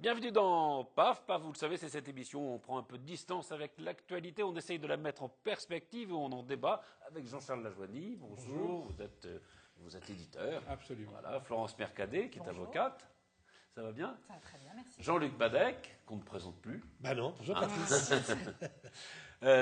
Bienvenue dans PAF. PAF, vous le savez, c'est cette émission où on prend un peu de distance avec l'actualité, on essaye de la mettre en perspective et on en débat avec Jean-Charles Lajoigny. Bonjour. Vous êtes éditeur. Absolument. Voilà. Florence Mercadet, qui est avocate. Ça va bien? Ça va très bien, merci. Jean-Luc Badec, qu'on ne présente plus. Non, bonjour Patrice.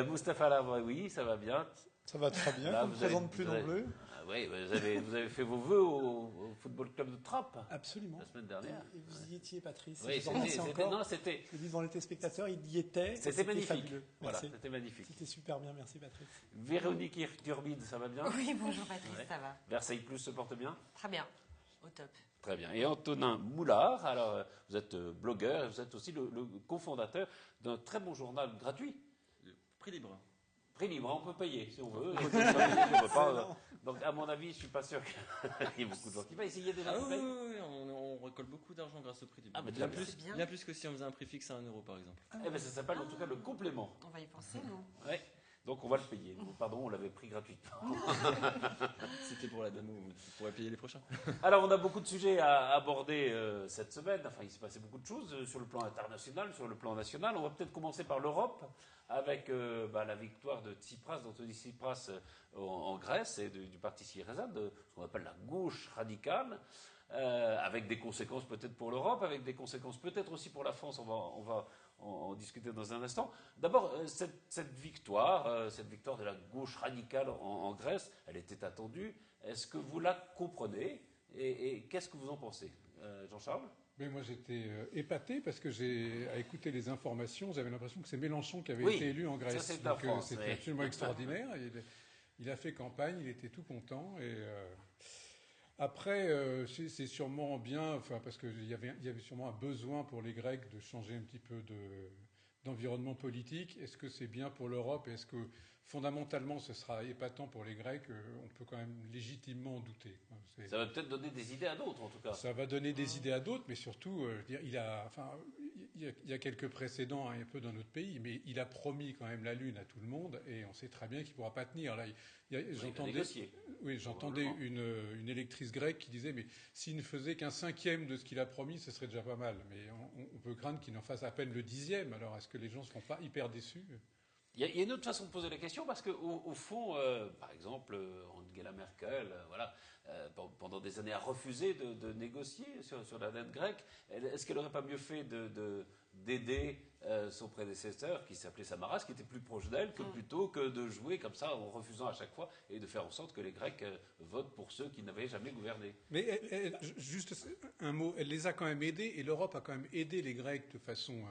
Moustapha Lavaoui, ça va bien? Ça va très bien, Là, on ne me présente plus non plus. Ah, oui, vous avez fait vos vœux au Football Club de Trappes. Absolument. La semaine dernière. Et vous y étiez, Patrice. Oui, je vous en remercie encore. c'était Je dis devant les téléspectateurs, il y était. C'était magnifique. Fabuleux. Voilà, Merci. c'était magnifique. C'était super bien, merci Patrice. Véronique Turbide, ça va bien? Oui, bonjour Patrice, Ouais. ça va. Versailles Plus se porte bien? Très bien, au top. Très bien. Et Antonin Moulard, alors vous êtes blogueur et vous êtes aussi le cofondateur d'un très bon journal gratuit. Prix libre. Prix libre, on peut payer si on veut. Si on ne veut pas. Donc à mon avis, je suis pas sûr qu'il y ait beaucoup de gens qui payent. Il y a des gens qui payent. Oui, on récolte beaucoup d'argent grâce au prix libre. Ah, mais bien, très bien. plus, C'est bien. bien plus que si on faisait un prix fixe à 1 euro par exemple. Eh ben, ça s'appelle en tout cas le complément. On va y penser, nous. Ouais. Donc on va le payer. Pardon, on l'avait pris gratuitement. C'était pour la démo, on pourrait payer les prochains. Alors, on a beaucoup de sujets à aborder cette semaine. Enfin, il s'est passé beaucoup de choses sur le plan international, sur le plan national. On va peut-être commencer par l'Europe, avec la victoire de Tsipras, d'Anthony Tsipras en Grèce et du parti Syriza, de ce qu'on appelle la gauche radicale, avec des conséquences peut-être pour l'Europe, avec des conséquences peut-être aussi pour la France. On va en discuter dans un instant. D'abord, cette victoire de la gauche radicale en Grèce, elle était attendue. Est-ce que vous la comprenez et qu'est-ce que vous en pensez, Jean-Charles? Mais moi j'étais épaté parce que à écouter les informations, j'avais l'impression que c'est Mélenchon qui avait été élu en Grèce. Ça, c'est la France, c'était absolument extraordinaire. Il a fait campagne, il était tout content. Après, c'est sûrement bien, parce qu'il y avait sûrement un besoin pour les Grecs de changer un petit peu d'environnement politique. Est-ce que c'est bien pour l'Europe? Est-ce que fondamentalement ce sera épatant pour les Grecs? On peut quand même légitimement en douter. Ça va peut-être donner des idées à d'autres, en tout cas. Ça va donner des idées à d'autres, mais surtout, il y a quelques précédents un peu dans notre pays, mais il a promis quand même la Lune à tout le monde, et on sait très bien qu'il ne pourra pas tenir. Là, j'entendais une électrice grecque qui disait, mais s'il ne faisait qu'un cinquième de ce qu'il a promis, ce serait déjà pas mal. Mais on peut craindre qu'il n'en fasse à peine le dixième. Alors, est-ce que les gens ne seront pas hyper déçus? Il y a une autre façon de poser la question, parce qu'au fond, par exemple, Angela Merkel, pendant des années, a refusé de négocier sur la dette grecque. Est-ce qu'elle n'aurait pas mieux fait d'aider son prédécesseur, qui s'appelait Samaras, qui était plus proche d'elle, plutôt que de jouer comme ça, en refusant à chaque fois, et de faire en sorte que les Grecs votent pour ceux qui n'avaient jamais gouverné? Mais juste un mot, elle les a quand même aidés, et l'Europe a quand même aidé les Grecs de façon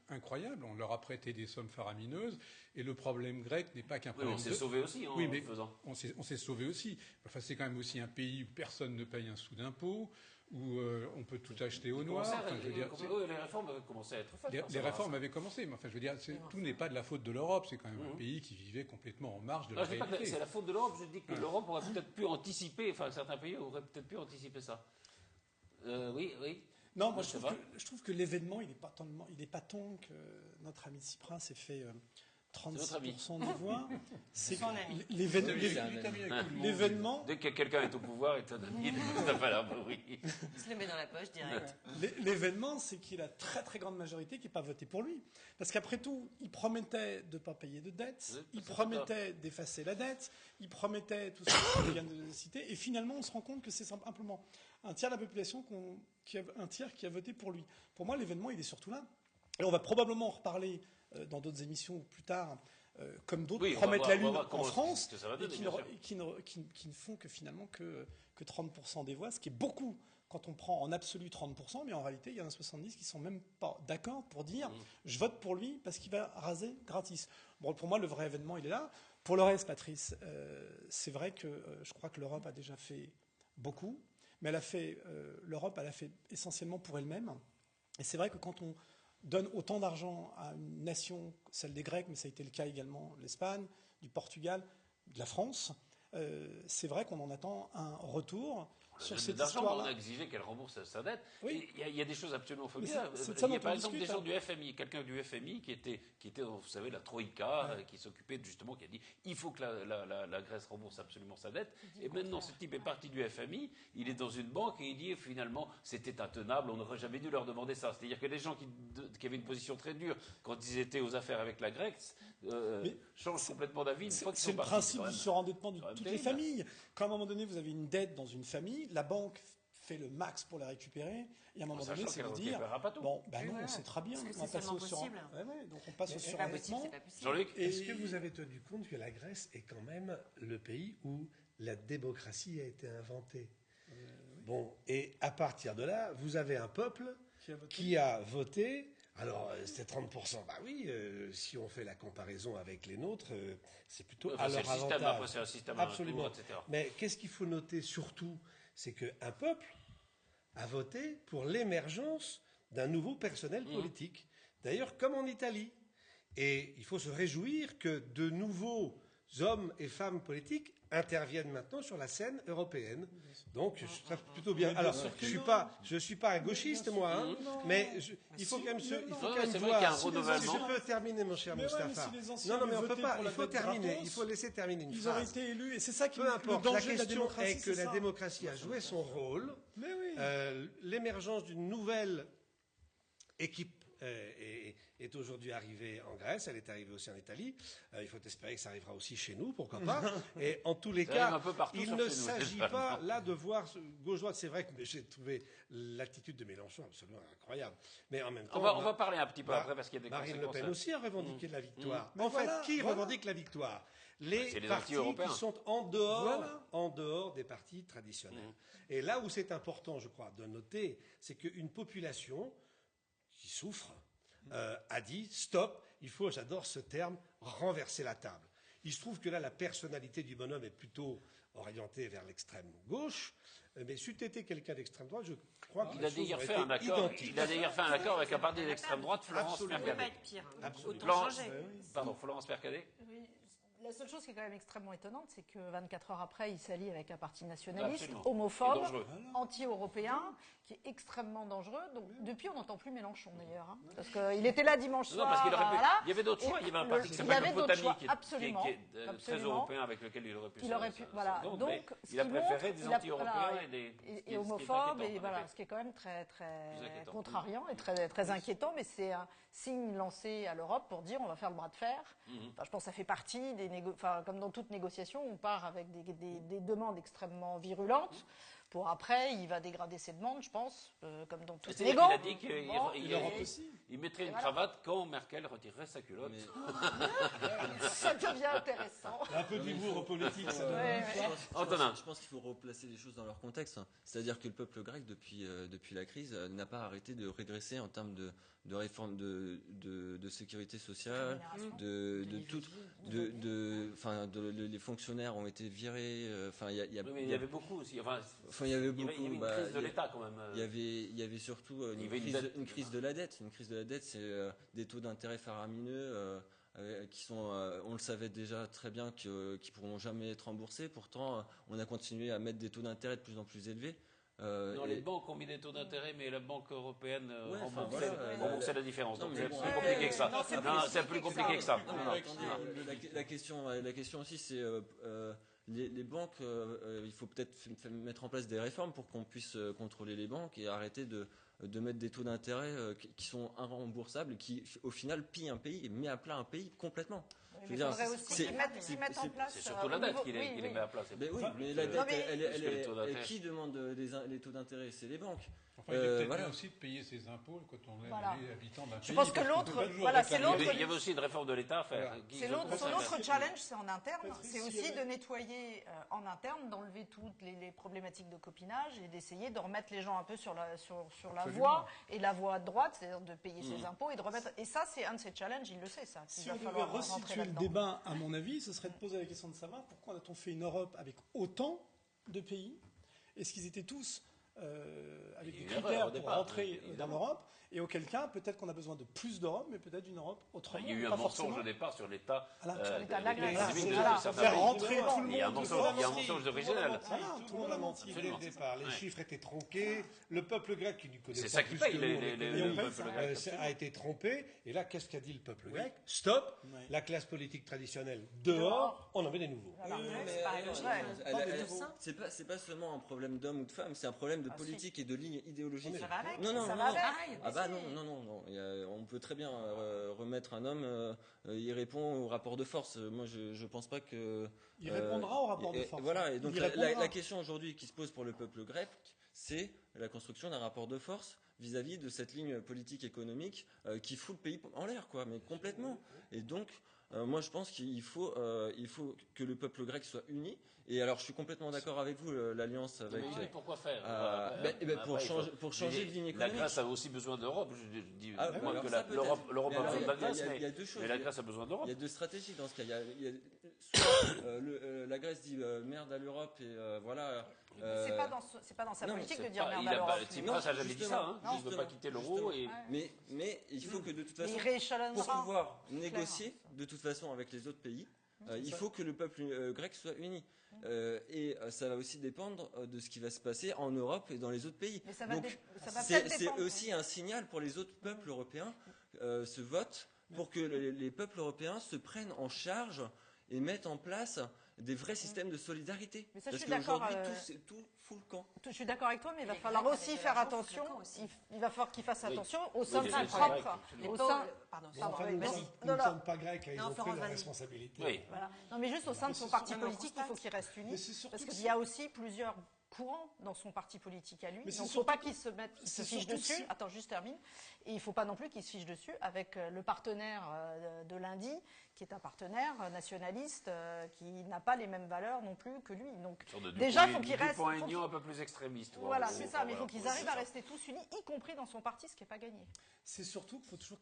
incroyable. On leur a prêté des sommes faramineuses, et le problème grec n'est pas qu'un problème. On s'est sauvé aussi en le faisant. On s'est sauvé aussi. Enfin, c'est quand même aussi un pays où personne ne paye un sou d'impôt, où on peut tout acheter au noir. Les réformes avaient commencé à être faites. Les réformes avaient commencé, mais enfin, je veux dire, tout n'est pas de la faute de l'Europe. C'est quand même un pays qui vivait complètement en marge de la réalité. Je ne dis pas que c'est la faute de l'Europe. Je dis que l'Europe aurait peut-être pu anticiper. Enfin, certains pays auraient peut-être pu anticiper ça. Oui. Non, moi je trouve que l'événement, il est pas tant que notre ami Tsipras ait fait 36% des voix. C'est l'événement. Dès que quelqu'un est au pouvoir, il est un ami de Moustapha Lavaoui. Il se le met dans la poche direct. L'événement, c'est qu'il y a la très très grande majorité qui n'a pas voté pour lui. Parce qu'après tout, il promettait de ne pas payer de dettes, il promettait d'effacer la dette, il promettait tout ce que vient de citer, et finalement on se rend compte que c'est simplement un tiers de la population qui a voté pour lui. Pour moi, l'événement, il est surtout là. Et on va probablement en reparler dans d'autres émissions ou plus tard, comme d'autres promettent la Lune en France, et qui ne font que finalement que 30% des voix, ce qui est beaucoup quand on prend en absolu 30%, mais en réalité, il y en a 70 qui ne sont même pas d'accord pour dire je vote pour lui parce qu'il va raser gratis. Bon, pour moi, le vrai événement, il est là. Pour le reste, Patrice, c'est vrai que je crois que l'Europe a déjà fait beaucoup, mais l'Europe, elle a fait essentiellement pour elle-même. Et c'est vrai que quand on donne autant d'argent à une nation, celle des Grecs, mais ça a été le cas également de l'Espagne, du Portugal, de la France, c'est vrai qu'on en attend un retour sur de cette d'argent, on histoire-là. a exigé qu'elle rembourse sa dette. Oui. Il y a des choses absolument Mais formidables. c'est de ça Il y a dont par on exemple des discute, gens du FMI, quelqu'un du FMI qui était, vous savez, la Troïka, qui s'occupait justement, qui a dit il faut que la Grèce rembourse absolument sa dette. Et maintenant, ce type est parti du FMI, il est dans une banque et il dit finalement c'était intenable, on n'aurait jamais dû leur demander ça. C'est-à-dire que les gens qui avaient une position très dure quand ils étaient aux affaires avec la Grèce changent complètement d'avis une fois qu'ils C'est sont le partis. principe quand du même- surendettement de quand même toutes les terrible. familles. Quand à un moment donné, vous avez une dette dans une famille, la banque fait le max pour la récupérer, et à un moment donné, sachant c'est de qu'elle dire récupérera pas tout. bon, ben Oui, non, voilà. c'est très bien, Parce que on va c'est passer au seulement possible. donc on passe au C'est pas possible, surendettement. c'est pas possible. Jean-Luc, Est-ce que vous avez tenu compte que la Grèce est quand même le pays où la démocratie a été inventée? Bon, et à partir de là, vous avez un peuple qui a voté. Alors, c'était 30%. Bah oui, si on fait la comparaison avec les nôtres, c'est plutôt Enfin, à c'est leur le système, avantage. après c'est un système à un Absolument. tour, etc. Mais qu'est-ce qu'il faut noter surtout? C'est qu'un peuple a voté pour l'émergence d'un nouveau personnel politique. D'ailleurs, comme en Italie. Et il faut se réjouir que de nouveaux hommes et femmes politiques interviennent maintenant sur la scène européenne. Donc, ça plutôt bien. Alors, je suis pas un gauchiste, moi, hein, mais il faut quand même c'est vrai qu'il y voir. a un Si renouvellement. je peux terminer, mon cher Mais ouais, Mustapha. mais si les anciens Non, mais on avaient peut voté pas. pour Il la faut dette terminer. gratos, Il faut laisser terminer une Ils auraient phrase. été élus, et c'est ça qui Peu le importe. La danger de la question démocratie. est que c'est la ça. démocratie a joué son rôle. Mais oui. L'émergence d'une nouvelle équipe est aujourd'hui arrivée en Grèce, elle est arrivée aussi en Italie. Il faut espérer que ça arrivera aussi chez nous, pourquoi pas. Et en tous les Ça arrive cas, un peu partout, il sauf ne chez nous, s'agit j'espère. pas là de voir gauche-droite. C'est vrai que j'ai trouvé l'attitude de Mélenchon absolument incroyable. Mais en même temps, On va parler un petit peu après parce qu'il y a des Marine Le conséquences. Pen aussi a revendiqué la victoire. Mais En fait, voilà, qui voilà. revendique la victoire? Les c'est les partis anti-européens. qui sont en dehors des partis traditionnels. Et là où c'est important, je crois, de noter, c'est qu'une population qui souffre a dit stop, il faut, j'adore ce terme, renverser la table. Il se trouve que là, la personnalité du bonhomme est plutôt orientée vers l'extrême gauche, mais c'eût été quelqu'un d'extrême droite, je crois que Il les a choses d'ailleurs auraient fait été un accord. identiques. Il a d'ailleurs fait un accord avec un parti d'extrême droite, Florence Absolument. Ça peut pas Percadet. être pire. Absolument. Autant Florence- changer. Pardon, Florence Percadet. Oui. La seule chose qui est quand même extrêmement étonnante, c'est que 24 heures après, il s'allie avec un parti nationaliste, Absolument. homophobe, Et dangereux. anti-européen, qui est extrêmement dangereux. Donc depuis, on n'entend plus Mélenchon d'ailleurs, hein, parce qu'il était là dimanche Non, soir. parce qu'il aurait pu. voilà. Il y avait d'autres choix. Il y avait un Et parti qui il y s'appelle avait le d'autres Potami, choix, qui absolument, est très absolument. européen, avec lequel il aurait pu. Il aurait pu, voilà. Donc, ce il a qui préféré montre- des il a- anti-européens voilà, et des et ce qui est homophobes, inquiétant, et en voilà, effet. ce qui est quand même très, Plus très inquiétant. contrariant et très, très inquiétant, mais c'est un signe lancé à l'Europe pour dire on va faire le bras de fer. Enfin, je pense que ça fait partie des enfin, comme dans toute négociation, on part avec des demandes extrêmement virulentes. Pour après, il va dégrader ses demandes, je pense, comme dans toute C'est-à-dire négo. qu'il a dit qu'il Bon, il mettrait une voilà. cravate quand Merkel retirerait sa culotte. ça devient intéressant. Un peu d'humour politique, ça. Ouais, ouais. Antonin. Je pense qu'il faut replacer les choses dans leur contexte. C'est-à-dire que le peuple grec, depuis la crise, n'a pas arrêté de régresser en termes de réforme de sécurité sociale, les fonctionnaires ont été virés. Enfin, il y a, Oui, mais il y avait beaucoup aussi. Enfin, il y avait il y beaucoup. avait une bah, crise de l'État quand même. il y avait surtout Il y avait une dette. une crise de la dette. Une crise de la dette, c'est des taux d'intérêt faramineux qui sont, on le savait déjà très bien, qui pourront jamais être remboursés. Pourtant, on a continué à mettre des taux d'intérêt de plus en plus élevés. Non, les banques ont mis des taux d'intérêt, mais la Banque européenne Ouais, enfin, remboursait la différence. non, Donc mais c'est bon, plus compliqué que ça. non, c'est Non, c'est plus compliqué que ça. Non, mais attendez, la question aussi, c'est les banques. Il faut peut-être mettre en place des réformes pour qu'on puisse contrôler les banques et arrêter de mettre des taux d'intérêt qui sont irremboursables, qui au final pillent un pays et met à plat un pays complètement. Il faudrait aussi qu'ils mettent en place. C'est surtout la au dette niveau- qui oui, les oui. met à plat. Mais oui, mais la la dette, dette, qui demande les taux d'intérêt? C'est les banques. Enfin, il est peut-être voilà. bien aussi de payer ses impôts quand on est Voilà. habitant d'un pays. Je pense que parce qu'on l'autre- peut pas toujours voilà, c'est réclamer. l'autre- Il y avait aussi une réforme de l'État à faire. Voilà. C'est son autre challenge, c'est en interne. C'est aussi de nettoyer en interne, d'enlever toutes les problématiques de copinage et d'essayer de remettre les gens un peu sur la voie et la voie droite, c'est-à-dire de payer ses impôts et de remettre. Et ça, c'est un de ses challenges. Il le sait ça. qu'il Si va on devait falloir rentrer resituer le là-dedans. débat, à mon avis, ce serait de poser la question de savoir pourquoi a-t-on fait une Europe avec autant de pays? Est-ce qu'ils étaient tous avec Il y des a une erreur critères au pour départ, rentrer dans évidemment. l'Europe, et auquel cas, peut-être qu'on a besoin de plus d'Europe, mais peut-être d'une Europe autrement. Il y a eu pas un mensonge forcément. au départ sur l'état Voilà, sur l'état de la Grèce. économique de Voilà. certains Faire pays. rentrer tout le Il y a un monde. mensonge originel. Voilà, Tout le monde a menti dès le Absolument. départ. Les Ouais. chiffres étaient tronqués. Le peuple grec, qui ne connaît C'est pas ça qui plus paye que nous, les l'économie, peuples grecs. a été trompé. Et là, qu'est-ce qu'a dit le peuple grec? Stop. Ouais. La classe politique traditionnelle dehors. On en met des nouveaux. Voilà. C'est pareil. C'est pas seulement un problème d'homme ou de femme, c'est un problème de politique et de ligne idéologique. Ça va avec. Non, non, ça non, va non. avec. Ah bah non. On peut très bien remettre un homme, il répond au rapport de force. Moi, je pense pas que... Il répondra au rapport de et force. Voilà, et donc Il répondra. la question aujourd'hui qui se pose pour le peuple grec, c'est la construction d'un rapport de force vis-à-vis de cette ligne politique économique qui fout le pays en l'air, quoi, mais complètement. Et donc, moi, je pense qu'il faut que le peuple grec soit uni. Et alors, je suis complètement d'accord avec vous, l'alliance avec... Mais pourquoi faire pour changer de ligne La économique. Grèce a aussi besoin d'Europe. Je dis Ah, moi alors que ça, peut-être. l'Europe Mais a alors, besoin de la il y a- Grèce, il y a deux choses. mais la Grèce a besoin d'Europe. Il y a deux stratégies dans ce cas. Soit la Grèce dit merde à l'Europe et voilà. C'est pas dans sa non, politique mais de c'est dire merde à l'Europe. Tsipras n'a jamais dit ça. Hein. Non, Il ne veut pas quitter l'euro. Et Mais il faut que de toute Mais façon, il rééchelonnera. pour pouvoir négocier de toute façon avec les autres pays, il faut que le peuple grec soit uni. Et ça va aussi dépendre de ce qui va se passer en Europe et dans les autres pays. Mais ça va Donc, peut-être c'est dépendre. aussi un signal pour les autres peuples européens, ce vote, pour que les peuples européens se prennent en charge et mettent en place des vrais systèmes de solidarité. Mais ça, je Parce suis d'accord, qu'aujourd'hui, tout fout le camp. Je suis d'accord avec toi, mais il va Les falloir Grecs aussi avec de faire l'argent, attention. c'est le camp aussi. Il va falloir qu'ils fassent Oui. attention au sein de Oui, son les propre. Grecs, Les Au pauvres- sein, Pardon, Enfin, vas-y. nous Non, ne non. sommes pas grecs, ils Non, ont pris Florence, leurs vas-y. responsabilités. Oui. Voilà. Non, mais juste au sein de son c'est parti surtout- politique, il faut qu'il reste uni. Mais c'est surtout Parce que qu'il y a aussi plusieurs courants dans son parti politique à lui. Mais Donc c'est il ne faut surtout pas que- qu'il se c'est fiche surtout dessus. si- Attends, juste termine. Et il ne faut pas non plus qu'il se fiche dessus avec le partenaire de lundi, qui est un partenaire nationaliste qui n'a pas les mêmes valeurs non plus que lui. Donc déjà, il faut qu'il reste. Dupont-Aignan un peu plus extrémiste. Voilà, en gros. c'est ça. Mais il faut Voilà, qu'ils c'est arrivent à ça. rester tous unis, y compris dans son parti, ce qui n'est pas gagné. C'est surtout qu'il faut toujours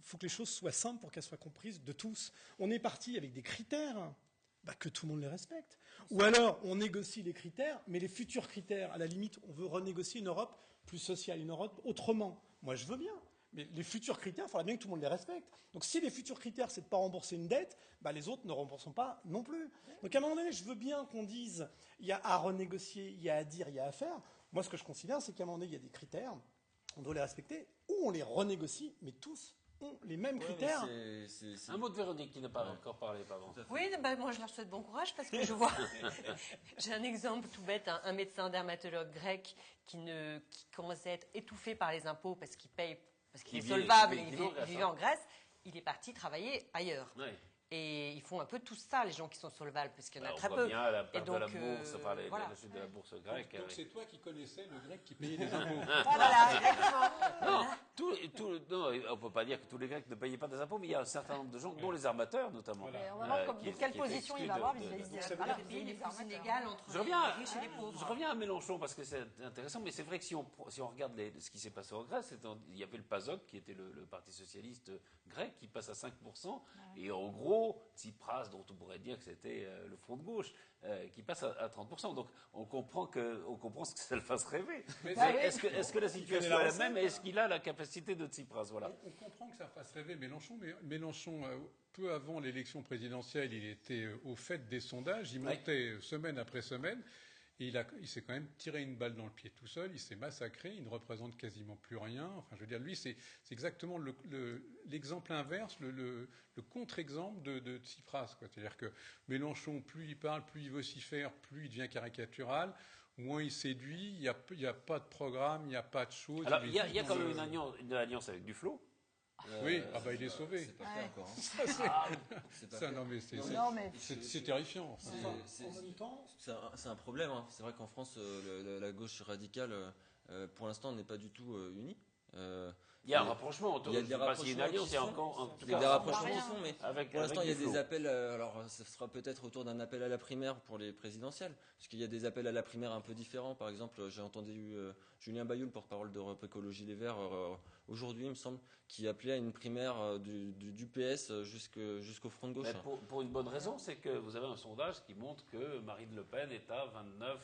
faut que les choses soient simples pour qu'elles soient comprises de tous. On est parti avec des critères, que tout le monde les respecte. Ou alors, on négocie les critères, mais les futurs critères, à la limite, on veut renégocier une Europe plus sociale, une Europe autrement. Moi, je veux bien. Mais les futurs critères, il faudra bien que tout le monde les respecte. Donc si les futurs critères, c'est de ne pas rembourser une dette, les autres ne remboursent pas non plus. Donc à un moment donné, je veux bien qu'on dise, il y a à renégocier, il y a à dire, il y a à faire. Moi, ce que je considère, c'est qu'à un moment donné, il y a des critères, on doit les respecter, ou on les renégocie, mais tous ont les mêmes critères. Un mot de Véronique qui n'a pas encore parlé, pardon. Oui, moi je leur souhaite bon courage parce que je vois. J'ai un exemple tout bête, un médecin dermatologue grec qui commençait à être étouffé par les impôts parce qu'il paye, parce qu'il est solvable et il vivait en Grèce. Il est parti travailler ailleurs. Oui. Et ils font un peu tout ça, les gens qui sont solvables, parce qu'il y en a On très voit peu. bien la perte Et donc, de la bourse, voilà. la chute de la bourse grecque. Donc c'est toi qui connaissais le grec qui payait les impôts. Voilà, exactement. Non, on ne peut pas dire que tous les Grecs ne payaient pas des impôts, mais il y a un certain nombre de gens, dont les armateurs notamment. Et on va voir qui- de quelle qui position étaient il va avoir exclus vis-à-vis de- des Voilà, le pays est plus inégal entre Je reviens, les riches et les pauvres. je reviens à Mélenchon parce que c'est intéressant, mais c'est vrai que si on regarde ce qui s'est passé en Grèce, il y avait le PASOK qui était le parti socialiste grec qui passe à 5%, et en gros, Tsipras, dont on pourrait dire que c'était le front de gauche, qui passe à 30%. Donc on comprend ce que ça le fasse rêver. Mais est-ce que la situation est la même et est-ce qu'il a la capacité de Tsipras? Voilà. On comprend que ça fasse rêver Mélenchon, mais Mélenchon, peu avant l'élection présidentielle, il était au fait des sondages, il montait semaine après semaine, et il s'est quand même tiré une balle dans le pied tout seul, il s'est massacré, il ne représente quasiment plus rien. Enfin, je veux dire, lui, c'est exactement l'exemple inverse, le contre-exemple de Tsipras, quoi. C'est-à-dire que Mélenchon, plus il parle, plus il vocifère, plus il devient caricatural. Moins il séduit, il n'y a pas de programme, il n'y a pas de choses. Alors, il y a quand même une alliance avec Duflot. Oui, il est sauvé. C'est pas fait encore. Hein. C'est pas Ça, fait. non, mais c'est terrifiant. Enfin. En même temps, C'est un problème. Hein. C'est vrai qu'en France, la gauche radicale, pour l'instant, n'est pas du tout unie. Il y a un rapprochement. Il y a Je des sais pas s'il y a une rapprochements alliance, qui il y a sont- encore. En tout Il y a cas, des rapprochements rien. qui sont, mais avec- pour l'instant, avec il y a des Duflot. appels. Alors, ce sera peut-être autour d'un appel à la primaire pour les présidentielles, parce qu'il y a des appels à la primaire un peu différents. Par exemple, j'ai entendu Julien Bayou, le porte-parole d'Europe Écologie Les Verts, aujourd'hui, il me semble, qui appelait à une primaire du PS jusqu'au front de gauche. Mais pour une bonne raison, c'est que vous avez un sondage qui montre que Marine Le Pen est à 29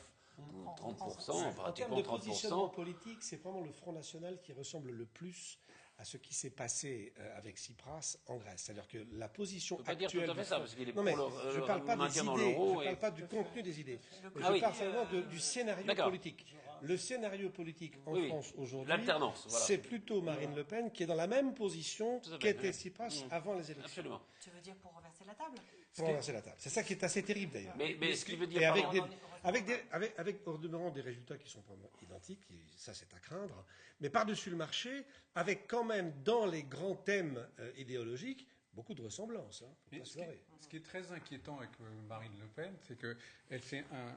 30%, En termes pratiquement de positionnement 30%. politique, c'est vraiment le Front National qui ressemble le plus à ce qui s'est passé avec Tsipras en Grèce. C'est-à-dire que la position On peut pas dire actuelle... tout à fait du ça, Front- parce qu'il est Non, pour mais le je ne parle pas des maintien dans idées, l'euro je ne et- parle pas du contenu des idées. Je Ah oui. parle seulement du scénario D'accord. politique. Le scénario politique en Oui, oui. France aujourd'hui, L'alternance, voilà. c'est plutôt Marine Le Pen qui est dans la même position Tout à fait. qu'était Tsipras avant les élections. Absolument. Tu veux dire pour renverser la table? Pour renverser la table. C'est ça qui est assez terrible d'ailleurs. Mais ce qui veut dire... Et avec, pardon, avec au demeurant des résultats qui sont probablement identiques, et ça c'est à craindre, mais par-dessus le marché, avec quand même dans les grands thèmes idéologiques, beaucoup de ressemblances. Hein, faut Mais pas se leurrer. ce qui est très inquiétant avec Marine Le Pen, c'est qu'elle fait un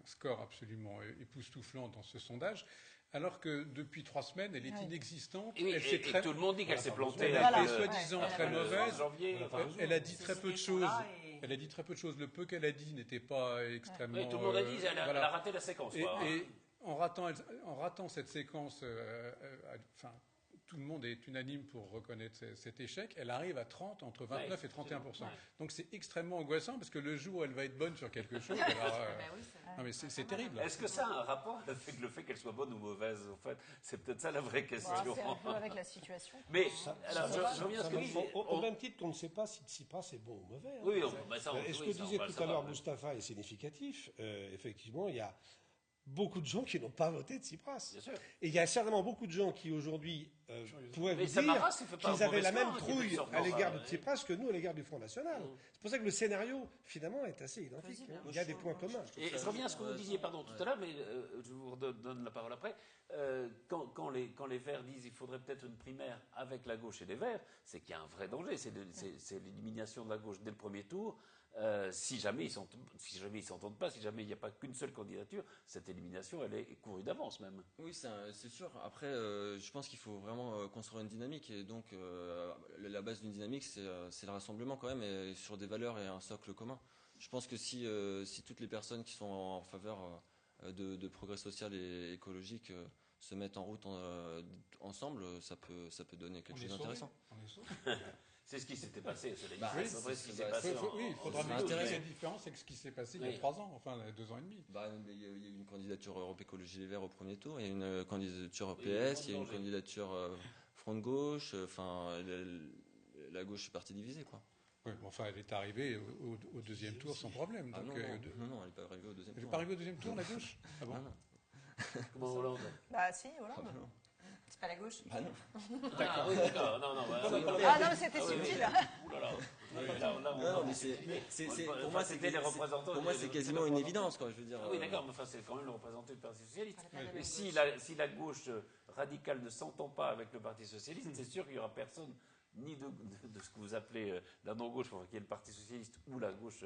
score absolument époustouflant dans ce sondage, alors que depuis 3 semaines, elle est inexistante. Et, oui, elle et tout le monde dit qu'elle s'est plantée. Elle avec a le- été soi-disant Ouais. très le mauvaise. 11 janvier. Elle a dit très peu de choses. là et- Elle a dit très peu de choses. Le peu qu'elle a dit n'était pas extrêmement. Oui, tout le monde a dit qu'elle voilà. a raté la séquence. quoi. Et en ratant cette séquence, enfin, tout le monde est unanime pour reconnaître cet échec. Elle arrive à 30, entre 29 et 31%. Ouais. Donc c'est extrêmement angoissant parce que le jour où elle va être bonne sur quelque chose, alors, Ben oui, c'est- non mais c'est terrible. Est-ce que ça a un rapport avec le fait qu'elle soit bonne ou mauvaise, en fait? C'est peut-être ça la vraie question. Bah, c'est un peu avec la situation. Mais, alors, je reviens à ce que Ça, dit... au même titre qu'on ne sait pas si Tsipras est bon ou mauvais. hein. Oui, bah, ça, Et ce oui, que ça, on disait va le tout à l'heure savoir. Mustapha est significatif. Effectivement, il y a beaucoup de gens qui n'ont pas voté Tsipras. Bien sûr. Et il y a certainement beaucoup de gens qui aujourd'hui pourraient Mais vous Samaras, dire il fait pas un qu'ils avaient mauvais la même score, hein, qui est trouille une sorte à l'égard de d'enfant, Tsipras que nous à l'égard du Front National. C'est pour ça que le scénario, finalement, est assez identique. Plausible, hein. hein. Il y a des points communs. Et je reviens à ce que vous disiez, pardon, tout à l'heure, mais je vous redonne la parole après. Quand les Verts disent qu'il faudrait peut-être une primaire avec la gauche et les Verts, c'est qu'il y a un vrai danger. C'est l'élimination de la gauche dès le premier tour. Si jamais ils s'entendent pas, si jamais il n'y a pas qu'une seule candidature, cette élimination, elle est courue d'avance même. Oui, c'est sûr. Après, je pense qu'il faut vraiment construire une dynamique. Et donc, la base d'une dynamique, c'est le rassemblement quand même, et sur des valeurs et un socle commun. Je pense que si toutes les personnes qui sont en faveur de progrès social et écologique se mettent en route ensemble, ça peut donner quelque chose d'intéressant. On est sauvés. C'est ce qui s'était passé. Cela dit. Bah, C'est oui, vrai ce qui c'est- s'est bah, passé. Oui, il faudra c'est mesurer intéressant. la différence avec ce qui s'est passé il y Oui. a 3 ans, enfin 2 ans et demi. Bah, il y a eu une candidature Europe Écologie Les Verts au premier tour, il y a une candidature PS, il y a une danger. candidature Front de Gauche, enfin la gauche est partie divisée quoi. Oui, mais enfin, elle est arrivée au deuxième tour sans problème. Ah Donc, non, non, elle n'est pas arrivée au deuxième elle n'est tour. pas arrivée au deuxième tour, la gauche Ah bon Ah non. Comment Hollande? Bah si, voilà. Ah bah non. C'est pas la gauche? Bah non. Ah, oui, d'accord. Non, bah, oui, Ah non, mais c'était Ah oui, subtil. Ouh là là. Là, Non, mais pour moi, c'était les représentants. pour moi, c'est quasiment une évidence, quoi. Je veux dire. Ah oui, d'accord, mais enfin, c'est quand même le représentant du Parti Socialiste. pas la même Mais gauche. si la gauche radicale ne s'entend pas avec le Parti Socialiste, c'est sûr qu'il n'y aura personne, ni de ce que vous appelez la non-gauche, qui est le Parti Socialiste, ou la gauche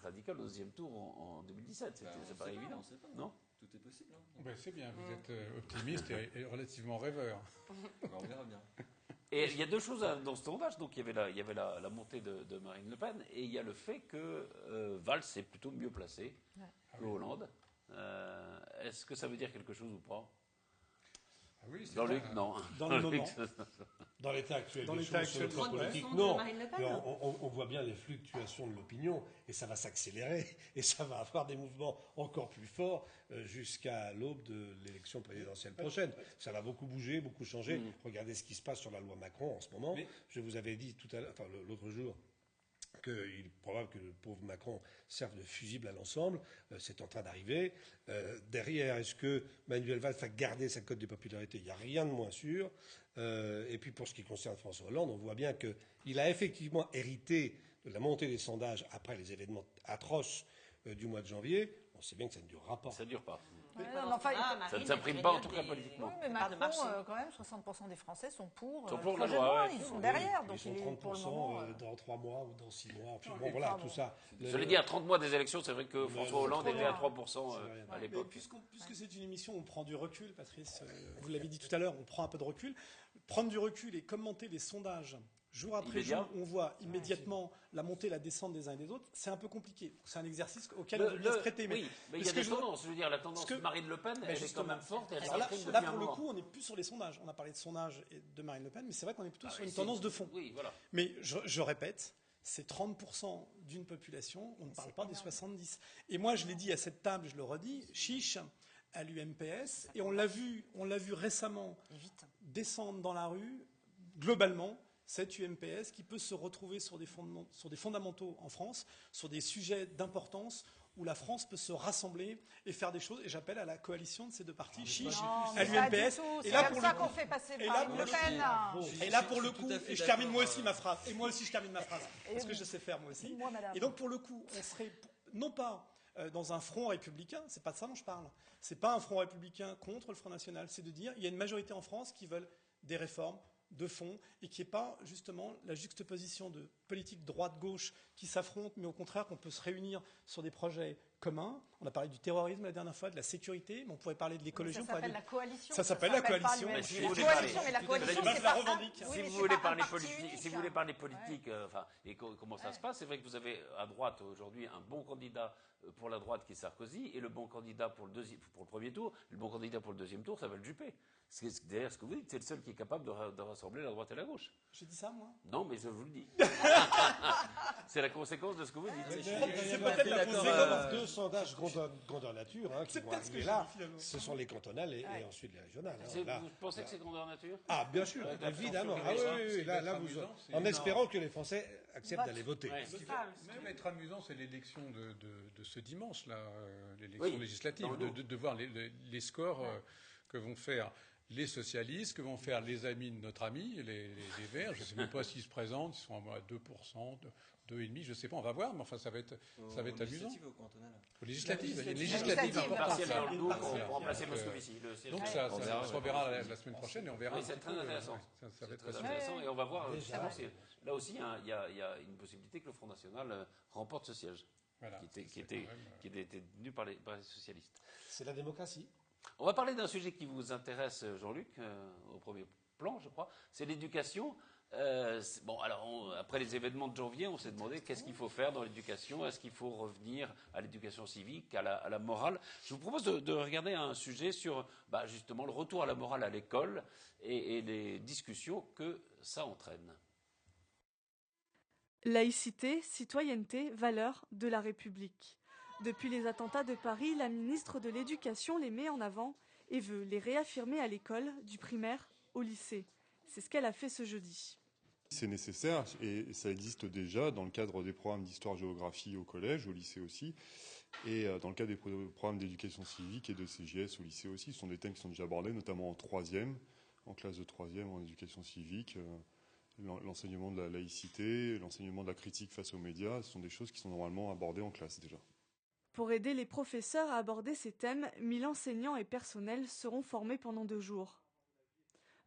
radicale au deuxième tour en 2017. C'est pas évident. On sait pas. Non. Tout est possible. Hein. Ben, c'est bien, vous êtes optimiste et relativement rêveur. On verra bien. Et il y a deux choses dans ce sondage. Donc il y avait la montée de Marine Le Pen, et il y a le fait que Valls est plutôt mieux placé que Hollande. Est-ce que ça veut dire quelque chose ou pas? Ah oui, c'est Jean-Luc, ça. non. Dans le Jean-Luc, moment. Dans l'état actuel Dans des l'état choses, sur le actuel plan des politique, choses. non. De Marine Le Pen. Mais on voit bien les fluctuations de l'opinion et ça va s'accélérer et ça va avoir des mouvements encore plus forts jusqu'à l'aube de l'élection présidentielle prochaine. Ça va beaucoup bouger, beaucoup changer. Regardez ce qui se passe sur la loi Macron en ce moment. Mais- Je vous avais dit tout à l'heure, enfin l'autre jour, qu'il est probable que le pauvre Macron serve de fusible à l'ensemble. C'est en train d'arriver. Derrière, est-ce que Manuel Valls va garder sa cote de popularité? Il n'y a rien de moins sûr. Et puis pour ce qui concerne François Hollande, on voit bien qu'il a effectivement hérité de la montée des sondages après les événements atroces du mois de janvier. On sait bien que ça ne durera pas. ça ne dure pas. Ouais, non, mais enfin, Ça ne s'imprime pas, en tout cas politiquement. oui, mais Part de Macron, marché. quand même, 60% des Français sont pour, Sont le pour la projet de loi, loi. ouais. Ils sont derrière, Ils donc sont il est pour le 30% moment. dans 3 mois ou dans 6 mois. Puis Non, bon, mais voilà, enfin, tout bon. ça. Je l'ai dit, à 30 mois des élections, c'est vrai que François Hollande trop était à loin. 3% C'est rien. à Mais l'époque. puisque c'est une émission où on prend du recul, Patrice, vous l'avez dit tout à l'heure, on prend un peu de recul. Prendre du recul et commenter les sondages jour après Immédiat. jour, on voit immédiatement la montée, la descente des uns et des autres, c'est un peu compliqué. C'est un exercice auquel on veut bien se prêter. Oui, mais il y ce a que des je veux- tendances. Je veux dire, la tendance ce que- de Marine Le Pen, elle est quand justement. même forte. Elle Alors là, s'exprime là, depuis un pour le moment. coup, on n'est plus sur les sondages. On a parlé de sondages et de Marine Le Pen, mais c'est vrai qu'on est plutôt sur une c'est- tendance de fond. Oui, voilà. Mais je répète, c'est 30% d'une population, on ne parle pas des 70. Et moi, je l'ai dit à cette table, je le redis, chiche à l'UMPS, et on l'a vu récemment descendre dans la rue, globalement, cette UMPS qui peut se retrouver sur des fondamentaux en France, sur des sujets d'importance, où la France peut se rassembler et faire des choses. Et j'appelle à la coalition de ces deux partis, chiche, à l'UMPS. Et là, pour ça qu'on fait passer par Le Pen. Et là, pour le coup, et je termine moi aussi ma phrase. Et moi aussi, je termine ma phrase. Parce que je sais faire moi aussi. Et donc, pour le coup, on serait non pas dans un front républicain, c'est pas de ça dont je parle. C'est pas un front républicain contre le Front National. C'est de dire, il y a une majorité en France qui veulent des réformes de fond et qui n'est pas justement la juxtaposition de politique droite-gauche qui s'affrontent, mais au contraire qu'on peut se réunir sur des projets communs. On a parlé du terrorisme la dernière fois, de la sécurité, mais on pourrait parler de l'écologie. Ça s'appelle la coalition. Ça s'appelle la coalition. Mais la coalition, c'est pas ça. Si vous voulez parler politique, et comment ça se passe, c'est vrai que vous avez à droite aujourd'hui un bon candidat pour la droite qui est Sarkozy et le bon candidat pour le premier tour, le bon candidat pour le deuxième tour, ça va être Juppé. Derrière ce que vous dites, c'est le seul qui est capable de rassembler la droite et la gauche. J'ai dit ça, moi? Non, mais je vous le dis. C'est la conséquence de ce que vous dites. C'est peut-être la conséquence de sondages grandeur nature qui vont arriver là. Ce sont les cantonales et ensuite les régionales. Vous pensez que c'est grandeur nature? Ah, bien sûr, évidemment. Ah oui, là, en espérant que les Français acceptent d'aller voter. Ce qui va même être amusant, c'est l'élection de ce dimanche, là, l'élection législative, de voir les scores que vont faire les socialistes, que vont faire les amis de notre ami, les Verts. Je ne sais même pas s'ils se présentent, ils sont à 2%, 2,5%, je ne sais pas, on va voir, mais enfin ça va être amusant. Aux législatives, il y a une législative importante. Pour remplacer Moscovici. Donc ça se reverra la semaine prochaine et on verra. Oui, c'est très intéressant. Ça va être très intéressant et on va voir. Là aussi, il y a une possibilité que le Front National remporte ce siège, qui était tenu par les socialistes. C'est la démocratie. On va parler d'un sujet qui vous intéresse, Jean-Luc, au premier plan, je crois. C'est l'éducation. Après les événements de janvier, on s'est demandé qu'est-ce qu'il faut faire dans l'éducation. Est-ce qu'il faut revenir à l'éducation civique, à la morale? Je vous propose de regarder un sujet sur justement le retour à la morale à l'école et les discussions que ça entraîne. Laïcité, citoyenneté, valeurs de la République. Depuis les attentats de Paris, la ministre de l'Éducation les met en avant et veut les réaffirmer à l'école, du primaire au lycée. C'est ce qu'elle a fait ce jeudi. C'est nécessaire et ça existe déjà dans le cadre des programmes d'histoire-géographie au collège, au lycée aussi, et dans le cadre des programmes d'éducation civique et de CGS au lycée aussi. Ce sont des thèmes qui sont déjà abordés, notamment en troisième, en classe de troisième, en éducation civique. L'enseignement de la laïcité, l'enseignement de la critique face aux médias, ce sont des choses qui sont normalement abordées en classe déjà. Pour aider les professeurs à aborder ces thèmes, 1000 enseignants et personnels seront formés pendant 2 jours.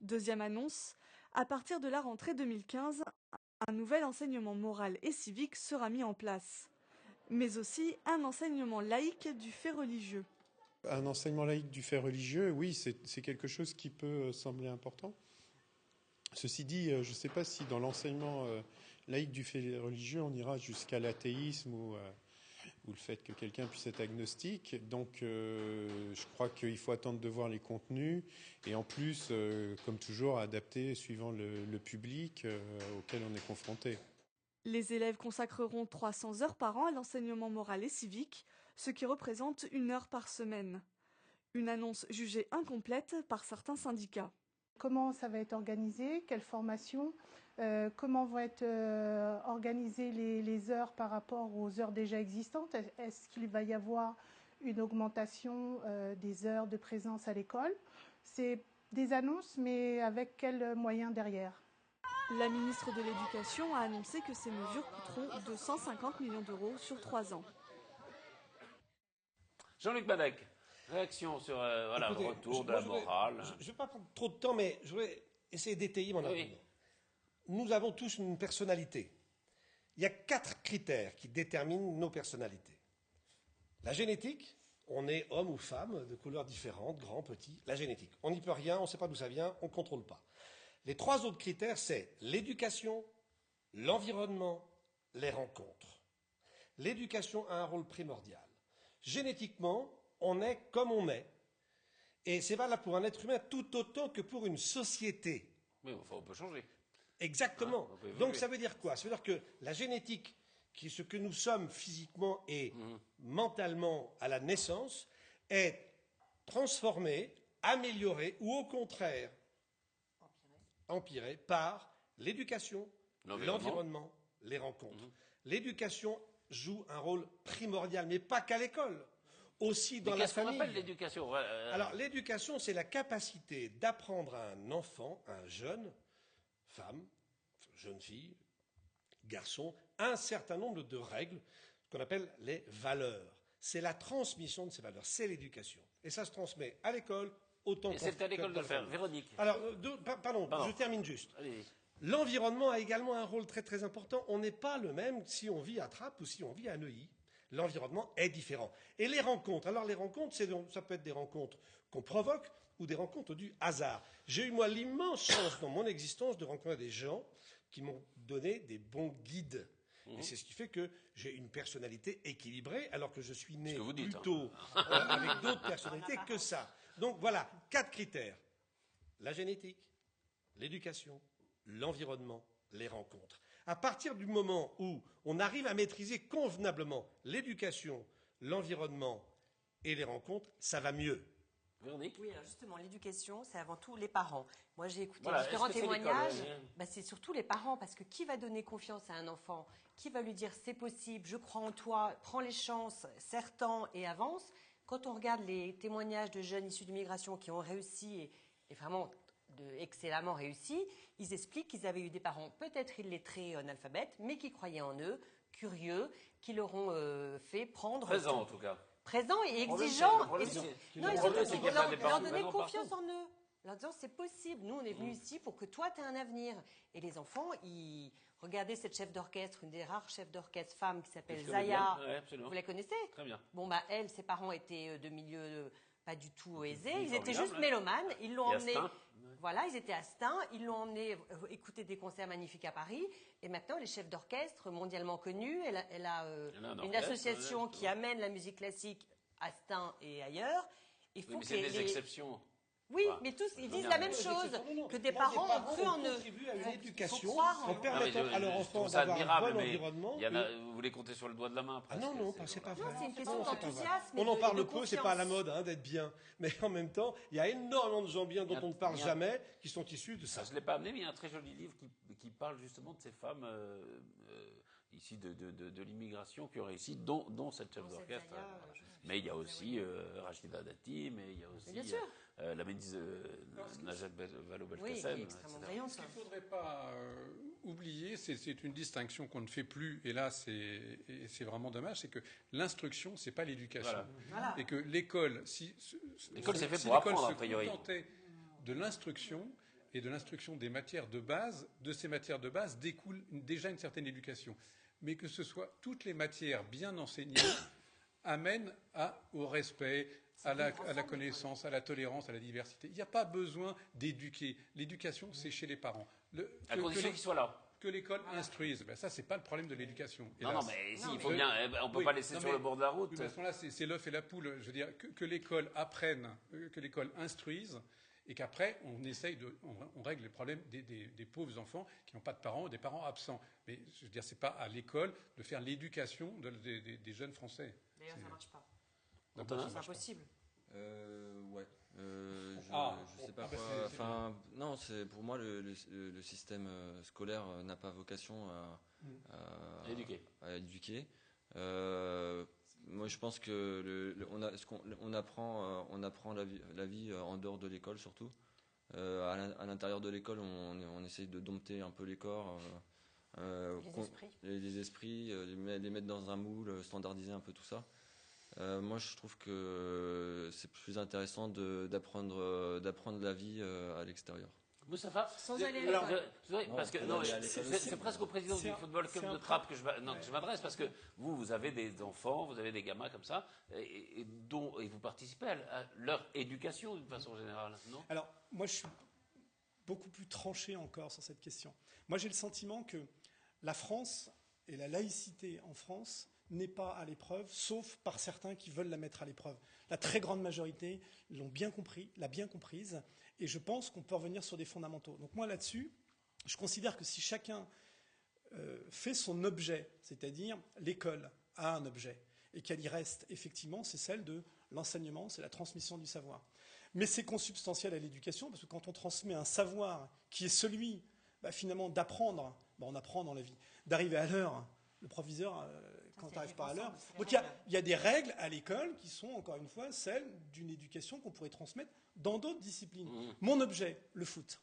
Deuxième annonce, à partir de la rentrée 2015, un nouvel enseignement moral et civique sera mis en place, mais aussi un enseignement laïque du fait religieux. Un enseignement laïque du fait religieux, oui, c'est quelque chose qui peut sembler important. Ceci dit, je ne sais pas si dans l'enseignement laïque du fait religieux, on ira jusqu'à l'athéisme ou le fait que quelqu'un puisse être agnostique. Donc je crois qu'il faut attendre de voir les contenus et en plus, comme toujours, adapter suivant le public auquel on est confronté. Les élèves consacreront 300 heures par an à l'enseignement moral et civique, ce qui représente 1 heure par semaine. Une annonce jugée incomplète par certains syndicats. Comment ça va être organisé? Quelle formation? Comment vont être organisées les heures par rapport aux heures déjà existantes? Est-ce qu'il va y avoir une augmentation des heures de présence à l'école? C'est des annonces, mais avec quels moyens derrière? La ministre de l'Éducation a annoncé que ces mesures coûteront 250 millions d'euros sur 3 ans. Jean-Luc Badec, réaction sur Écoutez, le retour de la morale. Je ne vais pas prendre trop de temps, mais je voudrais essayer d'étayer mon argument. Nous avons tous une personnalité. Il y a 4 critères qui déterminent nos personnalités. La génétique, on est homme ou femme, de couleurs différentes, grand, petit. La génétique, on n'y peut rien, on ne sait pas d'où ça vient, on ne contrôle pas. Les 3 autres critères, c'est l'éducation, l'environnement, les rencontres. L'éducation a un rôle primordial. Génétiquement, on est comme on est. Et c'est valable pour un être humain tout autant que pour une société. Mais enfin, on peut changer. Exactement. Hein, donc ça veut dire quoi? Ça veut dire que la génétique, qui est ce que nous sommes physiquement et mentalement à la naissance, est transformée, améliorée ou au contraire empirée par l'éducation, l'environnement, les rencontres. L'éducation joue un rôle primordial, mais pas qu'à l'école, aussi dans la famille. Qu'est-ce qu'on appelle l'éducation? Alors l'éducation, c'est la capacité d'apprendre à un enfant, à un jeune, femme, jeune fille, garçon, un certain nombre de règles, ce qu'on appelle les valeurs. C'est la transmission de ces valeurs, c'est l'éducation. Et ça se transmet à l'école autant Et c'est à l'école de le faire. Véronique. Alors, pardon, je termine juste. Allez. L'environnement a également un rôle très très important. On n'est pas le même si on vit à Trappes ou si on vit à Neuilly. L'environnement est différent. Et les rencontres, alors les rencontres, ça peut être des rencontres qu'on provoque ou des rencontres du hasard. J'ai eu moi l'immense chance dans mon existence de rencontrer des gens qui m'ont donné des bons guides. Et c'est ce qui fait que j'ai une personnalité équilibrée, alors que je suis né plutôt avec d'autres personnalités que ça. Donc voilà, 4 critères. La génétique, l'éducation, l'environnement, les rencontres. À partir du moment où on arrive à maîtriser convenablement l'éducation, l'environnement et les rencontres, ça va mieux. Véronique? Oui, alors justement, l'éducation, c'est avant tout les parents. Moi, j'ai écouté Voilà, différents est-ce que c'est témoignages. l'école, C'est surtout les parents, parce que qui va donner confiance à un enfant? Qui va lui dire c'est possible, je crois en toi, prends les chances, serre-t'en et avance? Quand on regarde les témoignages de jeunes issus d'immigration qui ont réussi et vraiment excellemment réussi, ils expliquent qu'ils avaient eu des parents peut-être illettrés, analphabètes, mais qui croyaient en eux, curieux, qui leur ont fait prendre... Présent, en tout cas. Présent et exigeant. Non, et surtout, leur donner partout. Confiance en eux. Leur disant, c'est possible. Nous, on est venus ici pour que toi, tu aies un avenir. Et les enfants, regardez cette chef d'orchestre, une des rares chefs d'orchestre femmes qui s'appelle Zaya. Vous la connaissez? Très bien. Bon, elle, ses parents étaient de milieux pas du tout aisés. Ils étaient formidable, juste mélomanes. Ils l'ont Et emmené. Astin. Voilà, ils étaient à Astin. Ils l'ont emmené écouter des concerts magnifiques à Paris. Et maintenant, les chefs d'orchestre mondialement connus. Elle a une association qui amène la musique classique à Astin et ailleurs. Il faut mais c'est des exceptions. Oui, mais tous, ils disent la même chose, que des parents ont cru en eux. Contribuent à une éducation en en permettant à leur enfant d'avoir un bon environnement. Vous les comptez sur le doigt de la main. Ah non, c'est pas vrai. C'est une question d'enthousiasme. On en parle peu, c'est pas à la mode d'être bien. Mais en même temps, il y a énormément de gens bien dont on ne parle jamais, qui sont issus de ça. Je ne l'ai pas amené, mais il y a un très joli livre qui parle justement de ces femmes ici de l'immigration qui ont réussi, dont cette chef d'orchestre. Mais il y a aussi Rachida Dati, mais il y a aussi la médise Najat Vallaud-Belkacem. Oui, extrêmement brillante. Ce qu'il ne faudrait pas oublier, c'est une distinction qu'on ne fait plus, et là c'est vraiment dommage, c'est que l'instruction, c'est pas l'éducation. Voilà. Et que l'école, l'école c'est fait pour apprendre, a priori. Se contentait de l'instruction et de l'instruction des matières de base, de ces matières de base découle déjà une certaine éducation. Mais que ce soit toutes les matières bien enseignées amènent au respect, à la connaissance, à la tolérance, à la diversité. Il n'y a pas besoin d'éduquer. L'éducation, c'est chez les parents. À condition qu'ils soient là. Que l'école instruise. Ben ça, c'est pas le problème de l'éducation. Non, mais si, il faut bien. On peut pas laisser sur le bord de la route. Oui, à ce moment-là, c'est l'œuf et la poule. Je veux dire que l'école apprenne, que l'école instruise, et qu'après, on règle les problèmes des pauvres enfants qui n'ont pas de parents ou des parents absents. Mais je veux dire, c'est pas à l'école de faire l'éducation des jeunes Français. D'ailleurs, ça marche pas. C'est impossible. Ouais. Je sais pas quoi. Enfin, non, pour moi le système scolaire n'a pas vocation à éduquer. Moi, je pense que on apprend la vie en dehors de l'école surtout. À l'intérieur de l'école, on essaye de dompter un peu les corps, les esprits, les mettre dans un moule, standardiser un peu tout ça. Moi, je trouve que c'est plus intéressant d'apprendre la vie à l'extérieur. Moustapha, sans aller parce que c'est presque au président du football club de Trappes que je m'adresse, parce que vous avez des enfants, vous avez des gamins comme ça, et vous participez à leur éducation d'une façon générale, non? Alors, moi, je suis beaucoup plus tranché encore sur cette question. Moi, j'ai le sentiment que la France et la laïcité en France n'est pas à l'épreuve, sauf par certains qui veulent la mettre à l'épreuve. La très grande majorité l'a bien comprise, et je pense qu'on peut revenir sur des fondamentaux. Donc moi, là-dessus, Je considère que si chacun fait son objet, c'est-à-dire l'école a un objet, et qu'elle y reste, effectivement, c'est celle de l'enseignement, c'est la transmission du savoir. Mais c'est consubstantiel à l'éducation, parce que quand on transmet un savoir qui est celui, finalement, d'apprendre, on apprend dans la vie, d'arriver à l'heure, le proviseur, quand tu n'arrives pas à l'heure. Donc il y a des règles à l'école qui sont, encore une fois, celles d'une éducation qu'on pourrait transmettre dans d'autres disciplines. Mon objet, le foot,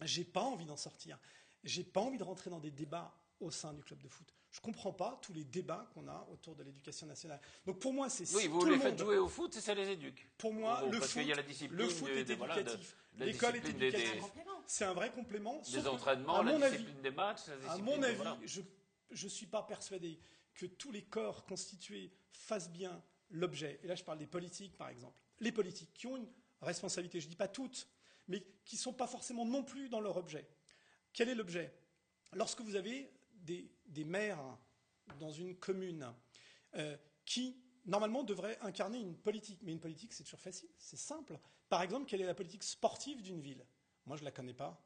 j'ai pas envie d'en sortir. J'ai pas envie de rentrer dans des débats au sein du club de foot. Je ne comprends pas tous les débats qu'on a autour de l'éducation nationale. Donc pour moi, c'est oui, vous les faites jouer au foot et ça les éduque. Pour moi, le foot est éducatif. L'école est éducative. C'est un vrai complément. Des entraînements, la discipline des matchs. À mon avis, je ne suis pas persuadé que tous les corps constitués fassent bien l'objet. Et là, je parle des politiques, par exemple. Les politiques qui ont une responsabilité, je ne dis pas toutes, mais qui ne sont pas forcément non plus dans leur objet. Quel est l'objet? Lorsque vous avez des maires dans une commune qui, normalement, devraient incarner une politique. Mais une politique, c'est toujours facile, c'est simple. Par exemple, quelle est la politique sportive d'une ville? Moi, je ne la connais pas.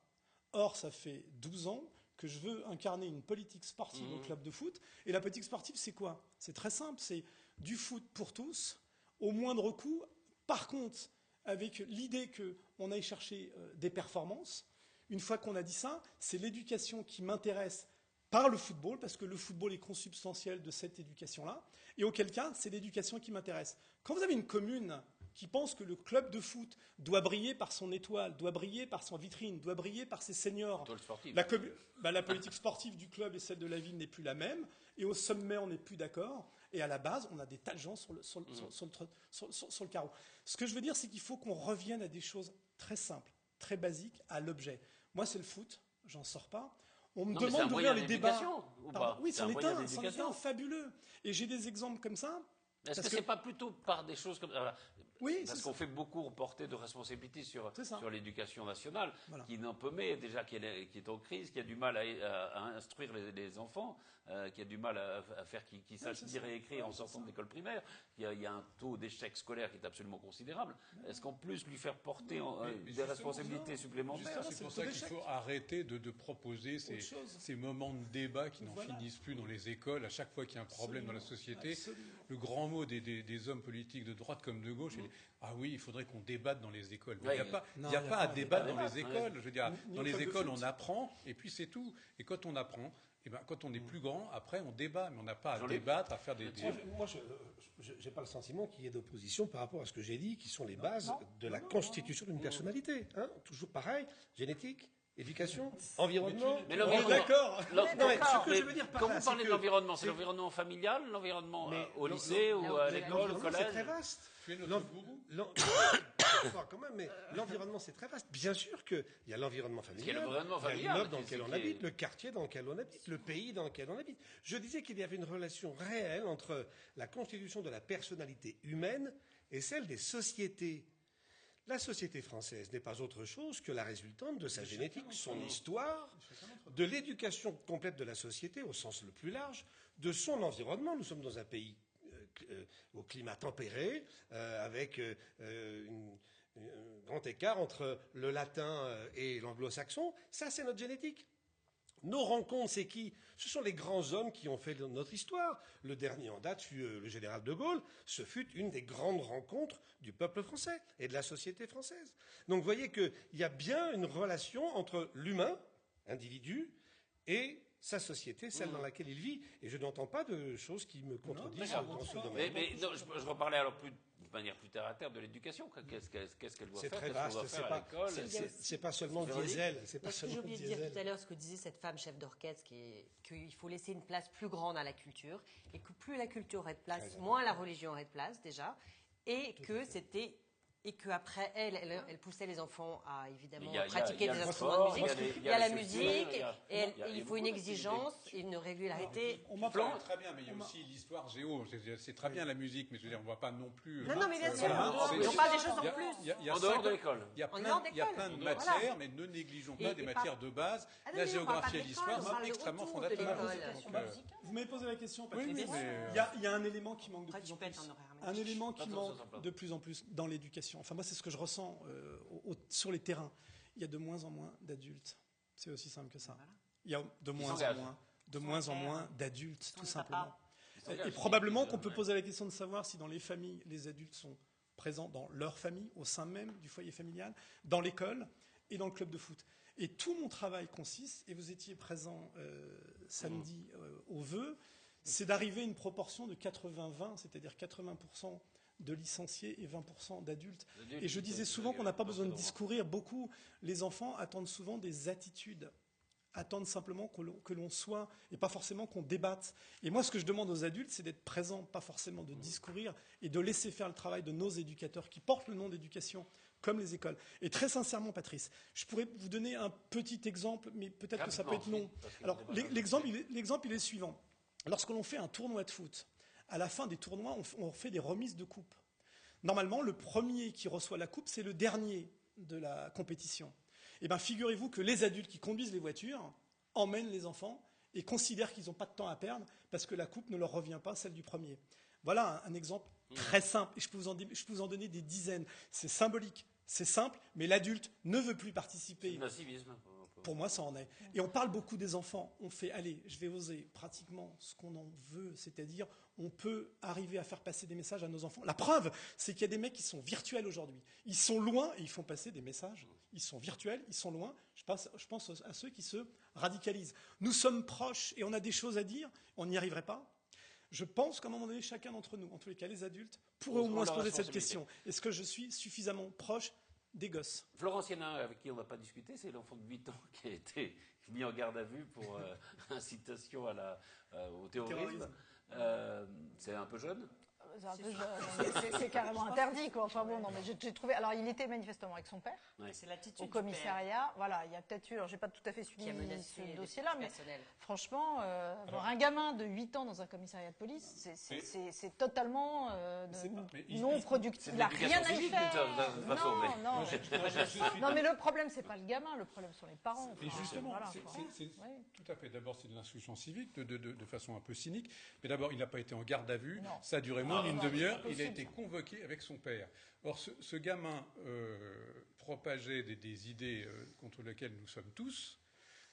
Or, ça fait 12 ans que je veux incarner une politique sportive au club de foot. Et la politique sportive, c'est quoi? C'est très simple, c'est du foot pour tous, au moindre coût. Par contre, avec l'idée qu'on aille chercher des performances. Une fois qu'on a dit ça, c'est l'éducation qui m'intéresse par le football, parce que le football est consubstantiel de cette éducation-là, et auquel cas, c'est l'éducation qui m'intéresse. Quand vous avez une commune qui pense que le club de foot doit briller par son étoile, doit briller par son vitrine, doit briller par ses seniors, la politique sportive du club et celle de la ville n'est plus la même, et au sommet, on n'est plus d'accord, et à la base, on a des tas de gens sur le carreau. Ce que je veux dire, c'est qu'il faut qu'on revienne à des choses très simples, très basiques, à l'objet. Moi, c'est le foot, j'en sors pas. On me demande d'ouvrir les débats. Oui, c'en est un fabuleux. Et j'ai des exemples comme ça. Est-ce que ce n'est pas plutôt par des choses comme ça? Oui, parce qu'on fait beaucoup porter de responsabilités sur l'éducation nationale, qui n'en peut mais déjà qui est en crise, qui a du mal à instruire les enfants, qui a du mal à faire qu'ils sachent lire et écrire en sortant de l'école primaire. Il y a un taux d'échec scolaire qui est absolument considérable. Est-ce qu'en plus lui faire porter des responsabilités supplémentaires? C'est pour ça qu'il faut arrêter de proposer ces moments de débat qui n'en finissent plus dans les écoles. À chaque fois qu'il y a un problème dans la société, le grand mot des hommes politiques de droite comme de gauche, ah oui, il faudrait qu'on débatte dans les écoles. Il n'y a pas à débattre dans les écoles. Je veux dire, dans les écoles, on apprend, et puis c'est tout. Et quand on apprend, quand on est plus grand, après, on débat. Mais on n'a pas à débattre, à faire des... Moi, je n'ai pas le sentiment qu'il y ait d'opposition par rapport à ce que j'ai dit, qui sont les bases de la constitution d'une personnalité. Hein, toujours pareil, génétique, éducation, environnement. Mais d'accord. Quand vous parlez de l'environnement, c'est l'environnement familial, l'environnement au lycée ou à l'école, au collège? C'est très vaste. Quand même, mais l'environnement, c'est très vaste. Bien sûr qu'il y a l'environnement familial, il y a l'immeuble dans lequel on habite, le quartier dans lequel on habite, le pays dans lequel on habite. Je disais qu'il y avait une relation réelle entre la constitution de la personnalité humaine et celle des sociétés. La société française n'est pas autre chose que la résultante de sa génétique, son histoire, de l'éducation complète de la société au sens le plus large, de son environnement. Nous sommes dans un pays au climat tempéré, avec un grand écart entre le latin et l'anglo-saxon. Ça, c'est notre génétique. Nos rencontres, c'est qui? Ce sont les grands hommes qui ont fait notre histoire. Le dernier en date fut le général de Gaulle. Ce fut une des grandes rencontres du peuple français et de la société française. Donc vous voyez qu'il y a bien une relation entre l'humain, individu, et sa société, celle dans laquelle il vit. Et je n'entends pas de choses qui me contredisent dans ce domaine. Mais non, je reparlais alors de manière plus terre à terre de l'éducation. Qu'est-ce qu'elle doit faire? C'est très vaste. C'est pas seulement diesel. C'est pas seulement j'ai oublié de dire diesel. tout à l'heure ce que disait cette femme chef d'orchestre, qu'il faut laisser une place plus grande à la culture, et que plus la culture aurait de place, moins la religion aurait de place déjà, et qu'après elle poussait les enfants à évidemment pratiquer des instruments de musique. Il y a la musique, et il faut une exigence, une régularité. On m'en parle très bien, mais il y a aussi l'histoire géo. C'est très bien la musique, mais je veux dire, on ne voit pas non plus. Non, mais bien sûr, on parle des choses en plus. En dehors de l'école. Il y a plein de matières, mais ne négligeons pas des matières de base. La géographie et l'histoire sont extrêmement fondamentales. Vous m'avez posé la question, Patrick. Il y a un élément qui manque de plus en plus. Un élément qui manque de plus en plus dans l'éducation. Enfin, moi, c'est ce que je ressens sur les terrains. Il y a de moins en moins d'adultes C'est aussi simple que ça. Voilà. Il y a de moins en moins d'adultes, tout simplement. Et probablement qu'on peut poser la question de savoir si dans les familles, les adultes sont présents dans leur famille, au sein même du foyer familial, dans l'école et dans le club de foot. Et tout mon travail consiste, et vous étiez présent samedi au vœu, c'est d'arriver à une proportion de 80-20, c'est-à-dire 80% de licenciés et 20% d'adultes. Et je disais souvent qu'on n'a pas besoin de discourir beaucoup. Les enfants attendent souvent des attitudes, attendent simplement que l'on soit, et pas forcément qu'on débatte. Et moi, ce que je demande aux adultes, c'est d'être présents, pas forcément de discourir, et de laisser faire le travail de nos éducateurs qui portent le nom d'éducation, comme les écoles. Et très sincèrement, Patrice, je pourrais vous donner un petit exemple, mais peut-être que ça peut être long. Alors, l'exemple, il est suivant. Lorsque l'on fait un tournoi de foot, à la fin des tournois, on fait des remises de coupe. Normalement, le premier qui reçoit la coupe, c'est le dernier de la compétition. Eh bien, figurez-vous que les adultes qui conduisent les voitures emmènent les enfants et considèrent qu'ils n'ont pas de temps à perdre parce que la coupe ne leur revient pas, celle du premier. Voilà un exemple très simple, et je peux vous en donner des dizaines. C'est symbolique, c'est simple, mais l'adulte ne veut plus participer. C'est un civisme. Pour moi, ça en est. Et on parle beaucoup des enfants. On fait, allez, je vais oser pratiquement ce qu'on en veut, c'est-à-dire on peut arriver à faire passer des messages à nos enfants. La preuve, c'est qu'il y a des mecs qui sont virtuels aujourd'hui. Ils sont loin et ils font passer des messages. Ils sont virtuels, ils sont loin. Je pense à ceux qui se radicalisent. Nous sommes proches et on a des choses à dire. On n'y arriverait pas. Je pense qu'à un moment donné, chacun d'entre nous, en tous les cas les adultes, pourrait au moins se poser cette question. Est-ce que je suis suffisamment proche des gosses? Florence Hénin, avec qui on n'a pas discuté, c'est l'enfant de 8 ans qui a été mis en garde à vue pour incitation au terrorisme. C'est un peu jeune. C'est un peu jeune. C'est carrément interdit, quoi. Enfin bon, non, mais j'ai trouvé. Alors, il était manifestement avec son père. Ouais. C'est l'attitude au commissariat. Voilà, il y a peut-être eu. Alors, j'ai pas tout à fait suivi ce dossier-là, mais franchement, avoir un gamin de 8 ans dans un commissariat de police, c'est totalement non productif. Il n'a rien à y faire. Non, mais le problème, c'est pas le gamin. Le problème sont les parents. Et justement, c'est tout à fait. D'abord, c'est de l'instruction civique, de façon un peu cynique. Mais d'abord, il n'a pas été en garde à vue. Ça a duré moins d'une demi-heure. Il a été convoqué avec son père. Or, ce gamin propageait des idées contre lesquelles nous sommes tous.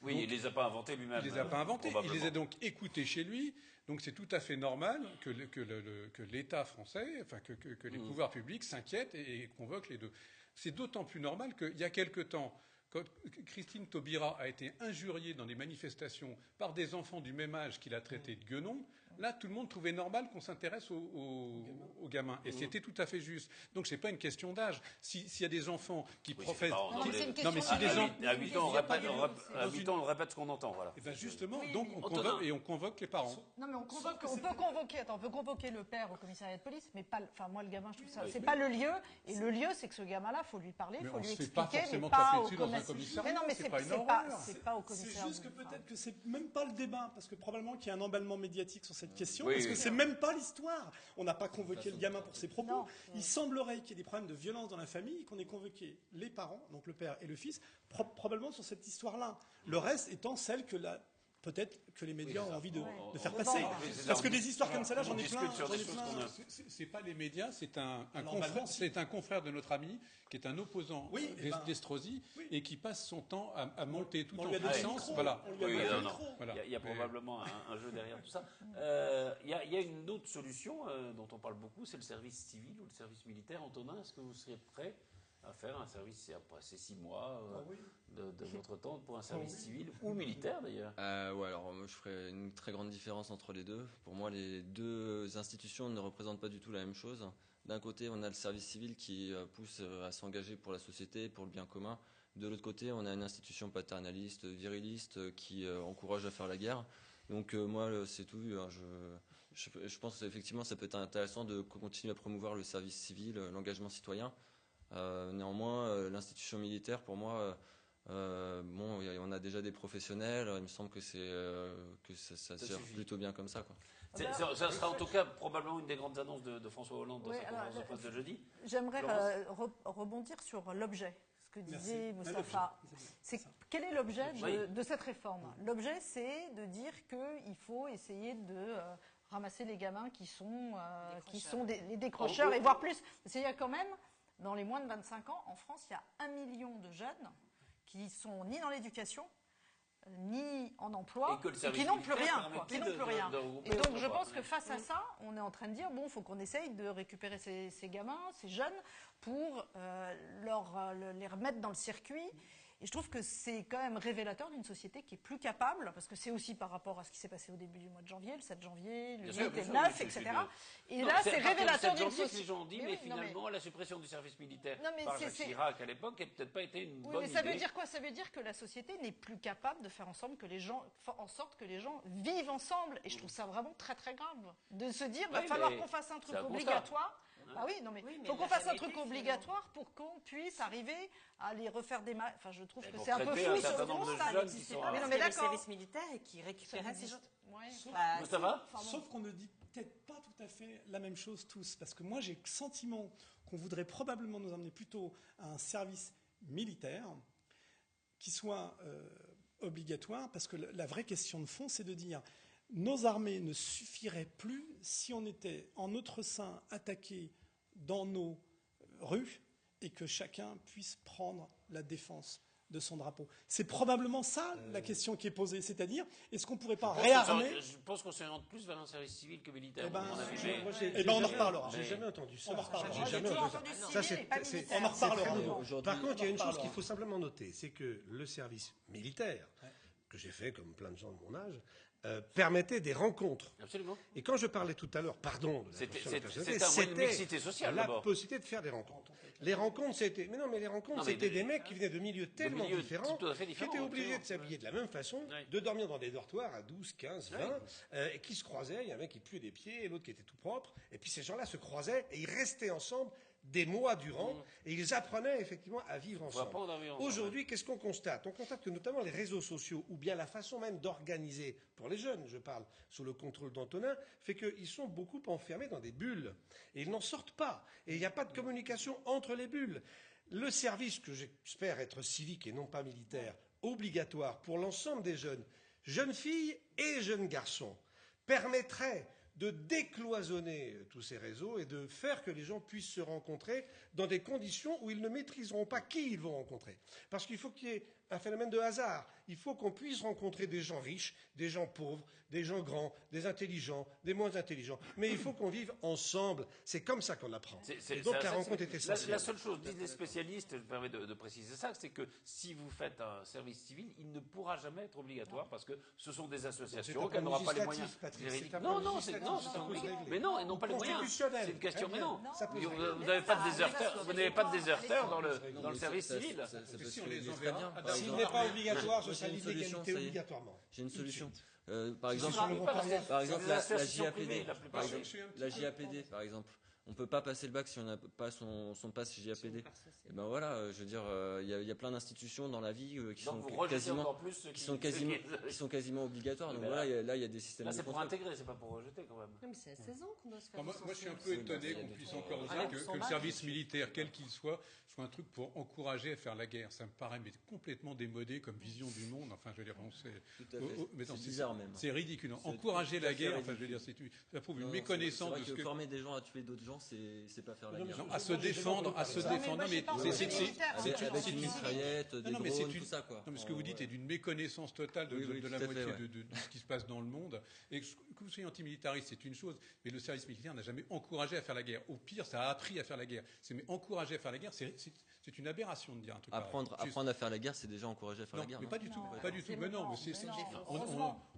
Oui, donc, il ne les a pas inventées lui-même. Il ne les a pas inventées. Il les a donc écoutées chez lui. Donc, c'est tout à fait normal que l'État français, enfin que les pouvoirs publics s'inquiètent et convoquent les deux. C'est d'autant plus normal qu'il y a quelque temps, quand Christine Taubira a été injuriée dans des manifestations par des enfants du même âge qu'il a traités de guenons, là, tout le monde trouvait normal qu'on s'intéresse aux gamins. Et c'était tout à fait juste. Donc, c'est pas une question d'âge. S'il y a des enfants qui professent... Non, mais si des enfants... À 8 ans, on répète ce qu'on entend, voilà. Et bien, justement, donc, on convoque les parents. Non, mais on peut convoquer le père au commissariat de police, mais pas... Enfin, moi, le gamin, je trouve ça... C'est pas le lieu. Et le lieu, c'est que ce gamin-là, il faut lui parler, il faut lui expliquer, mais pas au commissariat. Mais non, mais c'est pas au commissariat. C'est juste que peut-être que c'est même pas le débat, parce que probablement qu'il y a un emballement médiatique sur cette question, parce que c'est même pas l'histoire. On n'a pas convoqué le gamin pour ses propos. Il semblerait qu'il y ait des problèmes de violence dans la famille, qu'on ait convoqué les parents, donc le père et le fils, probablement sur cette histoire-là. Le reste étant celle que peut-être que les médias ont envie de faire passer. Parce que des histoires comme ça, là, j'en ai plein. C'est pas les médias, c'est un confrère de notre ami, qui est un opposant d'Estrosi, et qui passe son temps à monter tout en puissance. Voilà. Il y a probablement un jeu derrière tout ça. Il y a une autre solution dont on parle beaucoup, c'est le service civil ou le service militaire. Antonin, est-ce que vous seriez prêt à faire un service, c'est 6 mois de votre temps pour un service civil ou militaire d'ailleurs? Alors moi je ferais une très grande différence entre les deux. Pour moi, les deux institutions ne représentent pas du tout la même chose. D'un côté, on a le service civil qui pousse à s'engager pour la société, pour le bien commun. De l'autre côté, on a une institution paternaliste, viriliste, qui encourage à faire la guerre. Donc moi, c'est tout. Je pense qu'effectivement, ça peut être intéressant de continuer à promouvoir le service civil, l'engagement citoyen. Néanmoins, l'institution militaire, pour moi, on a déjà des professionnels. Il me semble que ça sert plutôt bien comme ça, quoi. Ça sera en tout cas probablement une des grandes annonces de François Hollande dans sa conférence de presse de jeudi. J'aimerais rebondir sur l'objet, ce que disait Moustapha. Quel est l'objet de cette réforme? L'objet, c'est de dire qu'il faut essayer de ramasser les gamins qui sont les décrocheurs, et voire plus. Parce qu'il y a quand même, dans les moins de 25 ans, en France, il y a 1 million de jeunes qui sont ni dans l'éducation, ni en emploi, Et que le et service qui n'ont plus militaire rien. Quoi, qui permettait n'ont plus de rien. regrouper Et donc je l'emploi. pense que face à ça, on est en train de dire, bon, il faut qu'on essaye de récupérer ces gamins, ces jeunes, pour les remettre dans le circuit. Et je trouve que c'est quand même révélateur d'une société qui est plus capable, parce que c'est aussi par rapport à ce qui s'est passé au début du mois de janvier, le 7 janvier, le 8 et le 9, etc. Et là, c'est révélateur d'une société. Les gens ont dit, mais finalement, la suppression du service militaire par Jacques Chirac à l'époque n'a peut-être pas été une bonne idée. Mais ça veut dire quoi? Ça veut dire que la société n'est plus capable de faire en sorte que les gens vivent ensemble. Et je trouve ça vraiment très très grave. De se dire, il va falloir qu'on fasse un truc obligatoire. Bah oui, non mais faut qu'on fasse un truc obligatoire pour qu'on puisse arriver à les refaire des Enfin, je trouve que c'est un peu fou ce constat. Mais non, mais le service militaire et qui récupérait ces gens. Ça va? Sauf qu'on ne dit peut-être pas tout à fait la même chose tous, parce que moi j'ai le sentiment qu'on voudrait probablement nous emmener plutôt à un service militaire qui soit obligatoire, parce que la vraie question de fond, c'est de dire nos armées ne suffiraient plus si on était en notre sein attaqué dans nos rues et que chacun puisse prendre la défense de son drapeau. C'est probablement ça la question qui est posée, c'est-à-dire est-ce qu'on ne pourrait pas réarmer? Je pense qu'on s'oriente plus vers un service civil que militaire. On en reparlera. J'ai jamais entendu ça. On en reparlera. J'ai jamais entendu ça. On en reparlera. Par contre, il y a une chose qu'il faut simplement noter, c'est que le service militaire, que j'ai fait comme plein de gens de mon âge, permettait des rencontres. Absolument. Et quand je parlais tout à l'heure, pardon, c'était une mixité sociale, la d'abord. possibilité de faire des rencontres. Les rencontres, c'était des mecs qui venaient de milieux tellement différents, qui étaient obligés de s'habiller de la même façon, de dormir dans des dortoirs à 12, 15, 20, et qui se croisaient. Il y a un mec qui puait des pieds et l'autre qui était tout propre. Et puis ces gens-là se croisaient et ils restaient ensemble des mois durant, et ils apprenaient effectivement à vivre ensemble. Aujourd'hui, qu'est-ce qu'on constate? On constate que notamment les réseaux sociaux, ou bien la façon même d'organiser, pour les jeunes, je parle, sous le contrôle d'Antonin, fait qu'ils sont beaucoup enfermés dans des bulles. Et ils n'en sortent pas. Et il n'y a pas de communication entre les bulles. Le service, que j'espère être civique et non pas militaire, obligatoire pour l'ensemble des jeunes filles et jeunes garçons, permettrait de décloisonner tous ces réseaux et de faire que les gens puissent se rencontrer dans des conditions où ils ne maîtriseront pas qui ils vont rencontrer. Parce qu'il faut qu'il y ait un phénomène de hasard. Il faut qu'on puisse rencontrer des gens riches, des gens pauvres, des gens grands, des intelligents, des moins intelligents. Mais il faut qu'on vive ensemble. C'est comme ça qu'on apprend. Et donc la rencontre est essentielle. La seule chose, disent les spécialistes, je me permets de préciser ça, c'est que si vous faites un service civil, il ne pourra jamais être obligatoire parce que ce sont des associations qui n'auront pas les moyens. Mais non, ils n'ont pas les moyens. C'est une question, mais non. Vous n'avez pas de déserteurs dans le service civil. S'il n'est pas obligatoire, ce sera l'illégalité obligatoirement. J'ai une solution. Par exemple, la JAPD, par exemple. On ne peut pas passer le bac si on n'a pas son pass JAPD. Et ben voilà, je veux dire, il y a plein d'institutions dans la vie qui sont quasiment obligatoires. Donc voilà, là il y a des systèmes. Là c'est pour intégrer, c'est pas pour rejeter quand même. Non mais c'est à 16 ans qu'on doit se faire. Moi je suis un peu étonné qu'on puisse encore dire que le service militaire, quel qu'il soit un truc pour encourager à faire la guerre. Ça me paraît mais complètement démodé comme vision du monde. Enfin, je veux dire, c'est bizarre même. C'est ridicule. Encourager la guerre, enfin, je veux dire, ça prouve une méconnaissance de ce que former des gens à tuer d'autres gens, c'est pas faire la guerre. À se défendre. Non, mais avec une mitraillette, des drones, tout ça, quoi. Non, mais ce que vous dites est d'une méconnaissance totale de la moitié de ce qui se passe dans le monde. Et que vous soyez antimilitariste, c'est une chose, mais le service militaire n'a jamais encouragé à faire la guerre. Au pire, ça a appris à faire la guerre. Mais encourager à faire la guerre, c'est une aberration de dire un truc apprendre à faire la guerre, c'est déjà encourager à faire la guerre. Mais pas du tout. Mais non,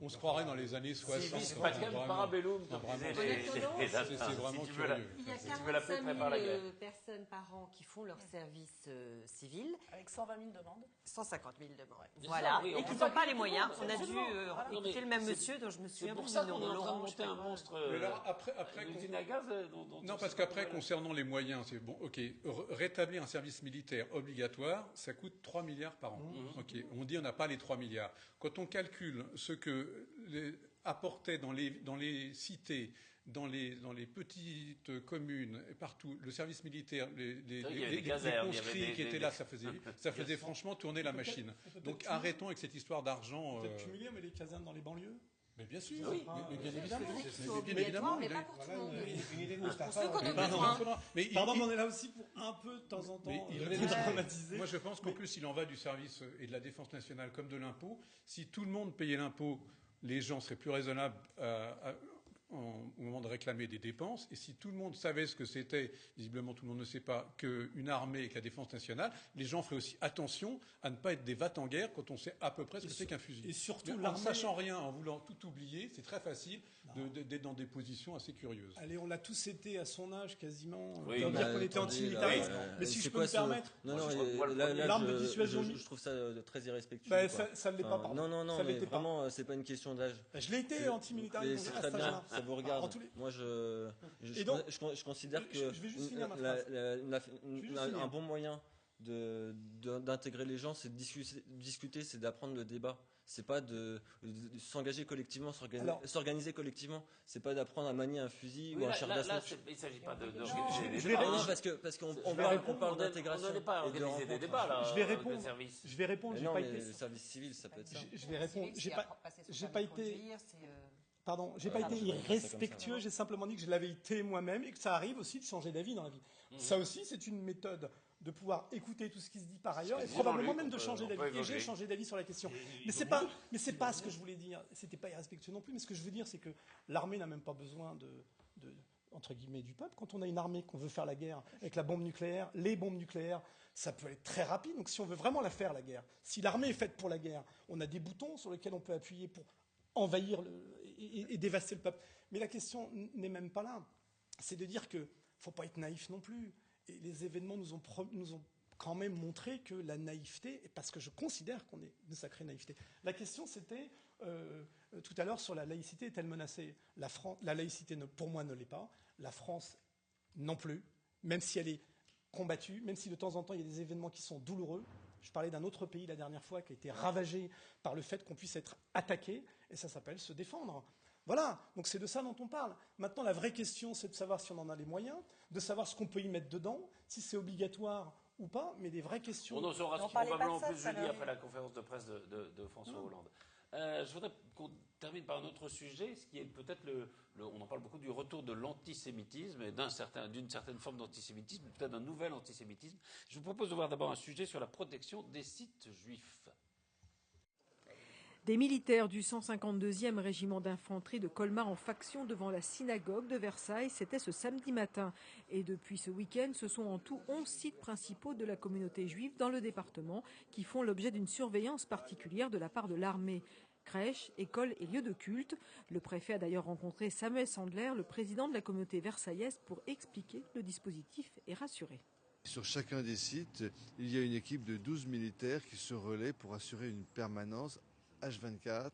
on se croirait dans les années 60. C'est pas parabellum. C'est vraiment curieux. Il y a 45 000 personnes par an qui font leur service civil. Avec 120 000 demandes. 150 000 demandes. Voilà. Et qui n'ont pas les moyens. On a dû écouter le même monsieur dont je me souviens plus du nom. On est en train de monter un monstre. Non, parce qu'après, concernant les moyens, c'est bon, ok, rétablir un service militaire obligatoire, ça coûte 3 milliards par an. Ok, on dit on n'a pas les 3 milliards. Quand on calcule ce que apportait dans les cités, dans les petites communes et partout, le service militaire, les conscrits qui étaient là, ça faisait franchement tourner la machine. Donc arrêtons avec cette histoire d'argent. Peut-être cumuler, mais les casernes dans les banlieues. Mais bien sûr, Oui. mais bien évidemment. C'est obligatoire, mais pas pour tout le monde. Une idée de Pour Mustapha. ceux qu'on a Pardon. besoin. Mais Pardon, mais on est là aussi pour un peu, de temps en temps, dramatiser. moi, je pense qu'en plus, il en va du service et de la défense nationale comme de l'impôt. Si tout le monde payait l'impôt, les gens seraient plus raisonnables au moment de réclamer des dépenses. Et si tout le monde savait ce que c'était, visiblement tout le monde ne sait pas, qu'une armée et que la défense nationale, les gens feraient aussi attention à ne pas être des vats en guerre quand on sait à peu près ce que c'est qu'un fusil. Et surtout, en ne sachant rien, en voulant tout oublier, c'est très facile d'être dans des positions assez curieuses. Allez, on l'a tous été à son âge quasiment. Oui. On peut dire qu'on était antimilitariste. Mais si je peux me permettre. L'arme de dissuasion. Je trouve ça très irrespectueux. Ça ne l'est pas, pardon. Non, mais vraiment, c'est pas une question d'âge. Je l'ai été antimilitariste. C'est très bien, ça vous regarde. Moi, je considère que un bon moyen d'intégrer les gens, c'est de discuter, c'est d'apprendre le débat. C'est pas de s'engager collectivement, s'organiser collectivement. C'est pas d'apprendre à manier un fusil ou un char d'assaut. Il ne s'agit pas d'organiser des débats. débats. Parce qu'on parle d'intégration. On ne pas organiser des débats là. Je vais répondre. Non, mais le service civil, ça peut être ça. Je vais répondre. J'ai pas été. Pardon, j'ai pas été irrespectueux, j'ai simplement dit que je l'avais été moi-même et que ça arrive aussi de changer d'avis dans la vie. Ça aussi, c'est une méthode de pouvoir écouter tout ce qui se dit par ailleurs et probablement même de changer d'avis. Et j'ai changé d'avis sur la question. Mais c'est pas ce que je voulais dire. C'était pas irrespectueux non plus. Mais ce que je veux dire, c'est que l'armée n'a même pas besoin entre guillemets du peuple. Quand on a une armée qu'on veut faire la guerre avec la bombe nucléaire, les bombes nucléaires, ça peut être très rapide. Donc si on veut vraiment la faire la guerre, si l'armée est faite pour la guerre, on a des boutons sur lesquels on peut appuyer pour envahir et dévaster le peuple. Mais la question n'est même pas là. C'est de dire qu'il ne faut pas être naïf non plus. Et les événements nous ont quand même montré que la naïveté, parce que je considère qu'on est une sacrée naïveté. La question c'était, tout à l'heure, sur la laïcité est-elle menacée ? La laïcité, pour moi, ne l'est pas. La France non plus, même si elle est combattue, même si de temps en temps il y a des événements qui sont douloureux. Je parlais d'un autre pays la dernière fois qui a été ravagé par le fait qu'on puisse être attaqué, et ça s'appelle se défendre. Voilà, donc c'est de ça dont on parle. Maintenant, la vraie question, c'est de savoir si on en a les moyens, de savoir ce qu'on peut y mettre dedans, si c'est obligatoire ou pas, mais des vraies questions. On en saura probablement plus jeudi après la conférence de presse de François Hollande. Je voudrais qu'on termine par un autre sujet, ce qui est peut-être on en parle beaucoup du retour de l'antisémitisme et d'une certaine forme d'antisémitisme, peut-être d'un nouvel antisémitisme. Je vous propose de voir d'abord un sujet sur la protection des sites juifs. Des militaires du 152e régiment d'infanterie de Colmar en faction devant la synagogue de Versailles, c'était ce samedi matin. Et depuis ce week-end, ce sont en tout 11 sites principaux de la communauté juive dans le département qui font l'objet d'une surveillance particulière de la part de l'armée. Crèches, écoles et lieux de culte. Le préfet a d'ailleurs rencontré Samuel Sandler, le président de la communauté versaillaise, pour expliquer le dispositif et rassurer. Sur chacun des sites, il y a une équipe de 12 militaires qui se relaient pour assurer une permanence H24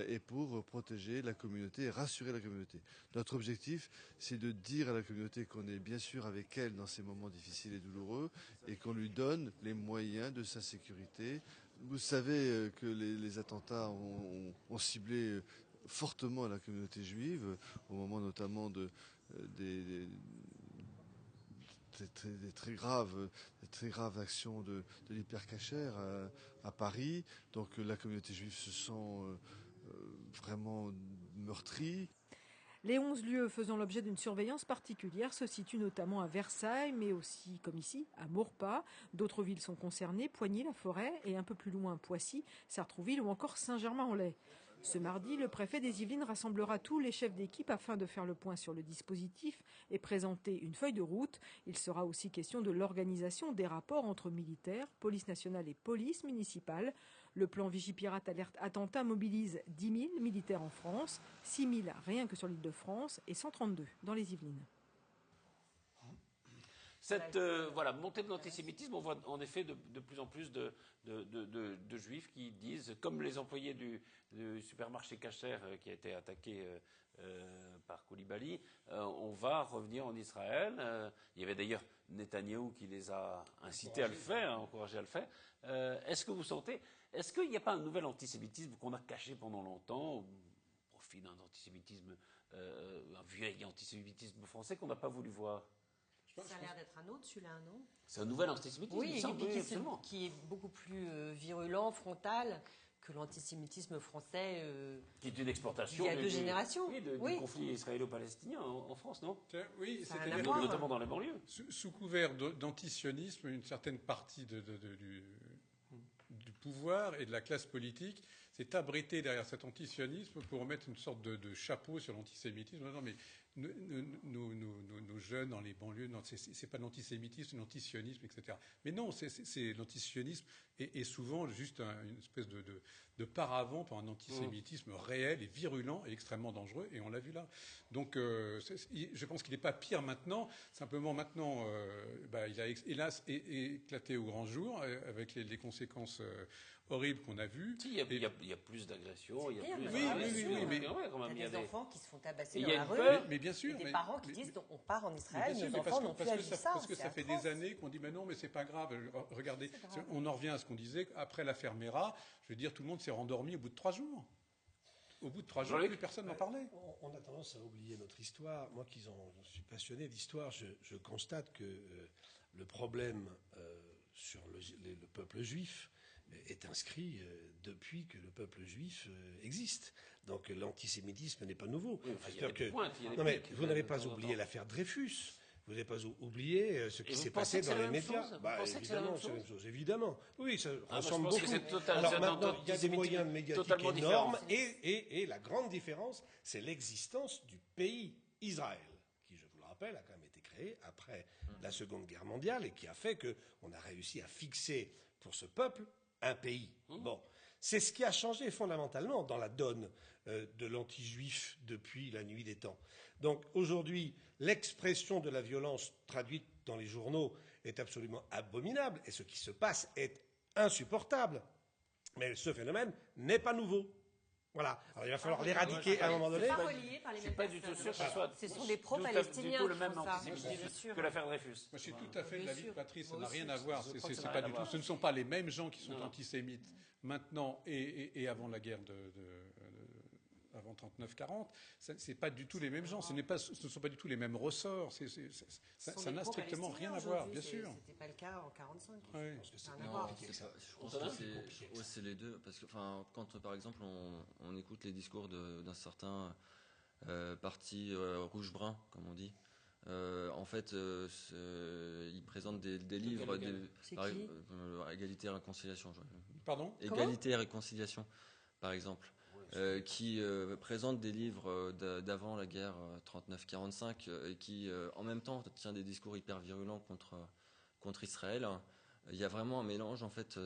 et pour protéger la communauté et rassurer la communauté. Notre objectif, c'est de dire à la communauté qu'on est bien sûr avec elle dans ces moments difficiles et douloureux et qu'on lui donne les moyens de sa sécurité. Vous savez que les attentats ont ciblé fortement la communauté juive, au moment notamment des très graves actions de l'hypercacher à Paris. Donc la communauté juive se sent vraiment meurtrie. Les 11 lieux faisant l'objet d'une surveillance particulière se situent notamment à Versailles, mais aussi, comme ici, à Maurepas. D'autres villes sont concernées, Poigny-la-Forêt et un peu plus loin Poissy, Sartrouville ou encore Saint-Germain-en-Laye. Ce mardi, le préfet des Yvelines rassemblera tous les chefs d'équipe afin de faire le point sur le dispositif et présenter une feuille de route. Il sera aussi question de l'organisation des rapports entre militaires, police nationale et police municipale. Le plan Vigipirate Alerte Attentat mobilise 10 000 militaires en France, 6 000 rien que sur l'Île-de-France et 132 dans les Yvelines. Cette montée de l'antisémitisme, on voit en effet de plus en plus de juifs qui disent, comme les employés du supermarché Kasher qui a été attaqué par Koulibaly, on va revenir en Israël. Il y avait d'ailleurs Netanyahou qui les a incités à le faire, encouragés à le faire. Est-ce qu'il n'y a pas un nouvel antisémitisme qu'on a caché pendant longtemps, au profit d'un antisémitisme, un vieil antisémitisme français qu'on n'a pas voulu voir? Ça a l'air d'être un autre, celui-là, non? C'est un nouvel antisémitisme, oui, qui est beaucoup plus virulent, frontal que l'antisémitisme français. Qui est une exportation. Il y a 2 générations. Oui, du conflit israélo-palestinien en France, non? Oui, c'est-à-dire notamment dans les banlieues. Sous couvert d'antisionisme, une certaine partie du pouvoir et de la classe politique s'est abritée derrière cet antisionisme pour mettre une sorte de chapeau sur l'antisémitisme. Non, mais nos jeunes dans les banlieues, c'est pas l'antisémitisme, c'est l'antisionisme, etc. Mais non, c'est l'antisionisme est souvent juste une espèce de paravent pour un antisémitisme réel et virulent et extrêmement dangereux, et on l'a vu là. Donc, je pense qu'il n'est pas pire maintenant. Simplement maintenant, il a hélas éclaté au grand jour avec les conséquences horribles qu'on a vues. Si, il y a plus d'agressions, il y a plus. Oui, mais il y a des enfants qui se font tabasser dans y a la une rue. peur, mais bien sûr, et des parents qui disent on part en Israël, bien sûr, nos enfants n'ont plus à vivre ça. Parce que ça fait des années qu'on dit mais non, mais c'est pas grave. Regardez, on en revient à ce qu'on disait après l'affaire Mera. Je veux dire, tout le monde s'est rendormi au bout de 3 jours. Au bout de 3 jours, plus personne n'en parlait. On a tendance à oublier notre histoire. Moi qui je suis passionné d'histoire, je constate que le problème sur le peuple juif est inscrit depuis que le peuple juif existe. Donc l'antisémitisme n'est pas nouveau. Oui, il y a des pointes, mais vous n'avez pas oublié l'affaire Dreyfus. Vous n'avez pas oublié ce qui s'est passé dans les médias. Évidemment, c'est la même chose. Évidemment. Oui, ça ressemble beaucoup. Alors maintenant, il y a des moyens médiatiques énormes et la grande différence, c'est l'existence du pays Israël, qui, je vous le rappelle, a quand même été créé après la Seconde Guerre mondiale et qui a fait qu'on a réussi à fixer pour ce peuple un pays. Bon, c'est ce qui a changé fondamentalement dans la donne de l'anti-juif depuis la nuit des temps. Donc aujourd'hui, l'expression de la violence traduite dans les journaux est absolument abominable et ce qui se passe est insupportable. Mais ce phénomène n'est pas nouveau. Voilà. Alors il va falloir l'éradiquer à un moment donné. C'est pas relié par les mêmes pas du tout sûr que ce soit. Ce sont des pro-palestiniens. Du tout le même antisémitisme que l'affaire Dreyfus. Moi, je suis tout à fait de l'avis de Patrice. Ça n'a rien à voir. C'est pas du tout. Ce ne sont pas les mêmes gens qui sont antisémites maintenant et avant la guerre avant 39-40, c'est pas du tout les mêmes gens. Ce ne sont pas du tout les mêmes ressorts. Ça n'a strictement rien à voir, bien sûr. C'était pas le cas en 45. Oui. Je pense que c'est les deux. Parce que, quand par exemple on écoute les discours d'un certain parti rouge-brun, comme on dit. En fait, ils présentent des livres, Égalité et Réconciliation. Pardon ? Égalité et Réconciliation, par exemple, qui présentent des livres d'avant la guerre 39-45 et qui, en même temps, tient des discours hyper virulents contre Israël. Il y a vraiment un mélange, en fait,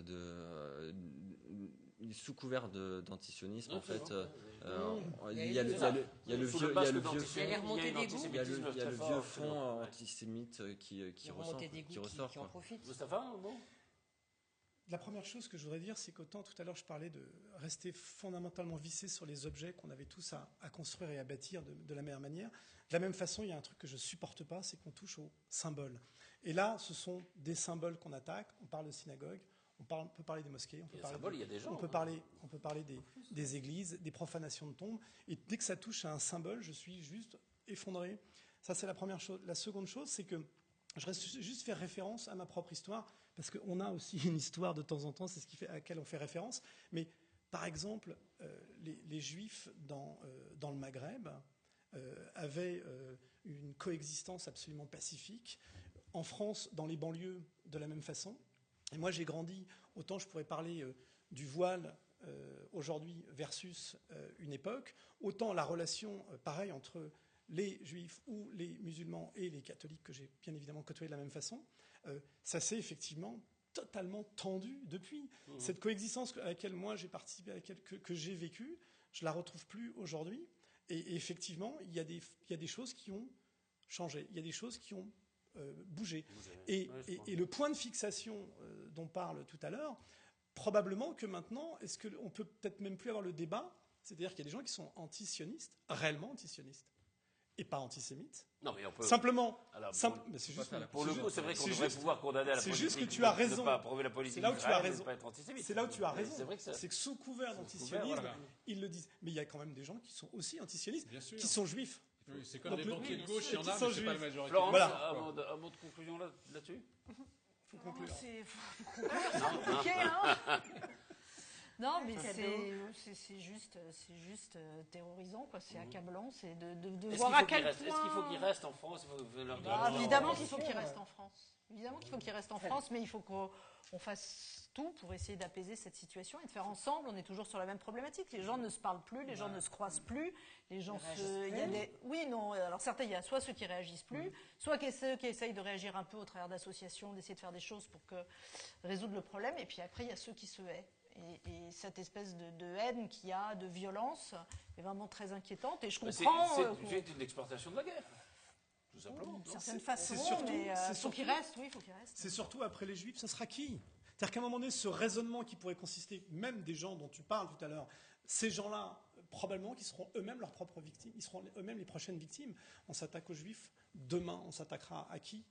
sous couvert d'antisionisme, en fait. Il y a le vieux fond antisémite qui ressort. Qui en profite. Mustapha, bon. La première chose que je voudrais dire, c'est qu'autant tout à l'heure je parlais de rester fondamentalement vissé sur les objets qu'on avait tous à construire et à bâtir de la meilleure manière. De la même façon, il y a un truc que je ne supporte pas, c'est qu'on touche aux symboles. Et là, ce sont des symboles qu'on attaque. On parle de synagogues, on peut parler des mosquées, on peut parler des églises, des profanations de tombes. Et dès que ça touche à un symbole, je suis juste effondré. Ça, c'est la première chose. La seconde chose, c'est que je reste juste faire référence à ma propre histoire, parce qu'on a aussi une histoire de temps en temps, c'est à laquelle on fait référence. Mais par exemple, les Juifs dans le Maghreb avaient une coexistence absolument pacifique. En France, dans les banlieues, de la même façon. Et moi, j'ai grandi, autant je pourrais parler du voile aujourd'hui versus une époque, autant la relation, pareil, entre les juifs ou les musulmans et les catholiques, que j'ai bien évidemment côtoyé de la même façon, ça s'est effectivement totalement tendu depuis. Cette coexistence à laquelle moi j'ai participé, que j'ai vécue, je la retrouve plus aujourd'hui. Et effectivement, il y a des choses qui ont changé, il y a des choses qui ont bougé. Et le point de fixation dont parle tout à l'heure, probablement que maintenant, est-ce qu'on peut peut-être même plus avoir le débat, c'est-à-dire qu'il y a des gens qui sont anti-sionistes, réellement anti-sionistes, et pas antisémites. Non, mais on peut. Simplement. Mais c'est juste. Pour le coup, c'est vrai qu'on devrait pouvoir condamner à la politique. C'est juste que tu as raison. De ne pas approuver la politique. C'est là où tu as raison. Pas être antisémite. C'est là où tu as raison. C'est c'est que sous couvert d'antisionisme, ils le disent. Mais il y a quand même des gens qui sont aussi antisionistes, qui sont juifs. Oui, c'est comme les banquiers de gauche, il y en a, mais c'est pas la majorité. Florence, voilà. Un mot de conclusion là-dessus. Faut conclure. C'est compliqué, hein. Non, mais c'est juste terrorisant, quoi. C'est accablant, c'est de voir à quel point. Est-ce qu'il faut qu'il reste en France? Évidemment qu'il faut qu'il reste en France. Évidemment qu'il faut qu'il reste en France, mais il faut qu'on fasse tout pour essayer d'apaiser cette situation et de faire ensemble. On est toujours sur la même problématique. Les gens ne se parlent plus, les gens ne se croisent plus, les gens Oui, non. Alors certains, il y a soit ceux qui réagissent plus, soit ceux qui essayent de réagir un peu au travers d'associations, d'essayer de faire des choses pour résoudre le problème. Et puis après, il y a ceux qui se haient. Et cette espèce de haine qu'il y a, de violence, est vraiment très inquiétante. Et je comprends. C'est une exportation de la guerre. Tout simplement. D'une certaine façon, mais il faut qu'il reste, oui, il faut qu'il reste. C'est surtout après les Juifs, ça sera qui? C'est-à-dire qu'à un moment donné, ce raisonnement qui pourrait consister, même des gens dont tu parles tout à l'heure, ces gens-là, probablement, qui seront eux-mêmes leurs propres victimes, ils seront eux-mêmes les prochaines victimes. On s'attaque aux Juifs, demain, on s'attaquera à qui?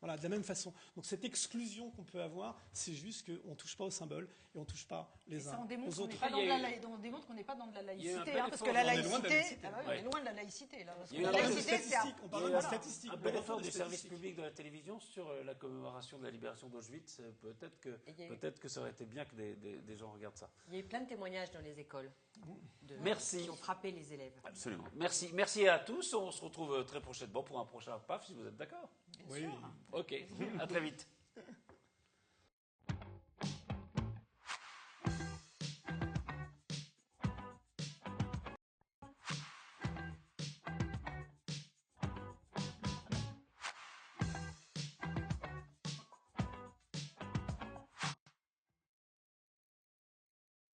Voilà, de la même façon. Donc cette exclusion qu'on peut avoir, c'est juste qu'on ne touche pas au symbole et on ne touche pas les uns aux autres. On démontre qu'on n'est pas dans de la laïcité, parce que la laïcité, on est loin de la laïcité. La laïcité, on parle de statistiques. Un bel effort du service public de la télévision sur la commémoration de la libération d'Auschwitz. Peut-être que ça aurait été bien que des gens regardent ça. Il y a eu plein de témoignages dans les écoles qui ont frappé les élèves. Absolument. Merci à tous. On se retrouve très prochainement pour un prochain PAF, si vous êtes d'accord. Oui. Ok, à très vite.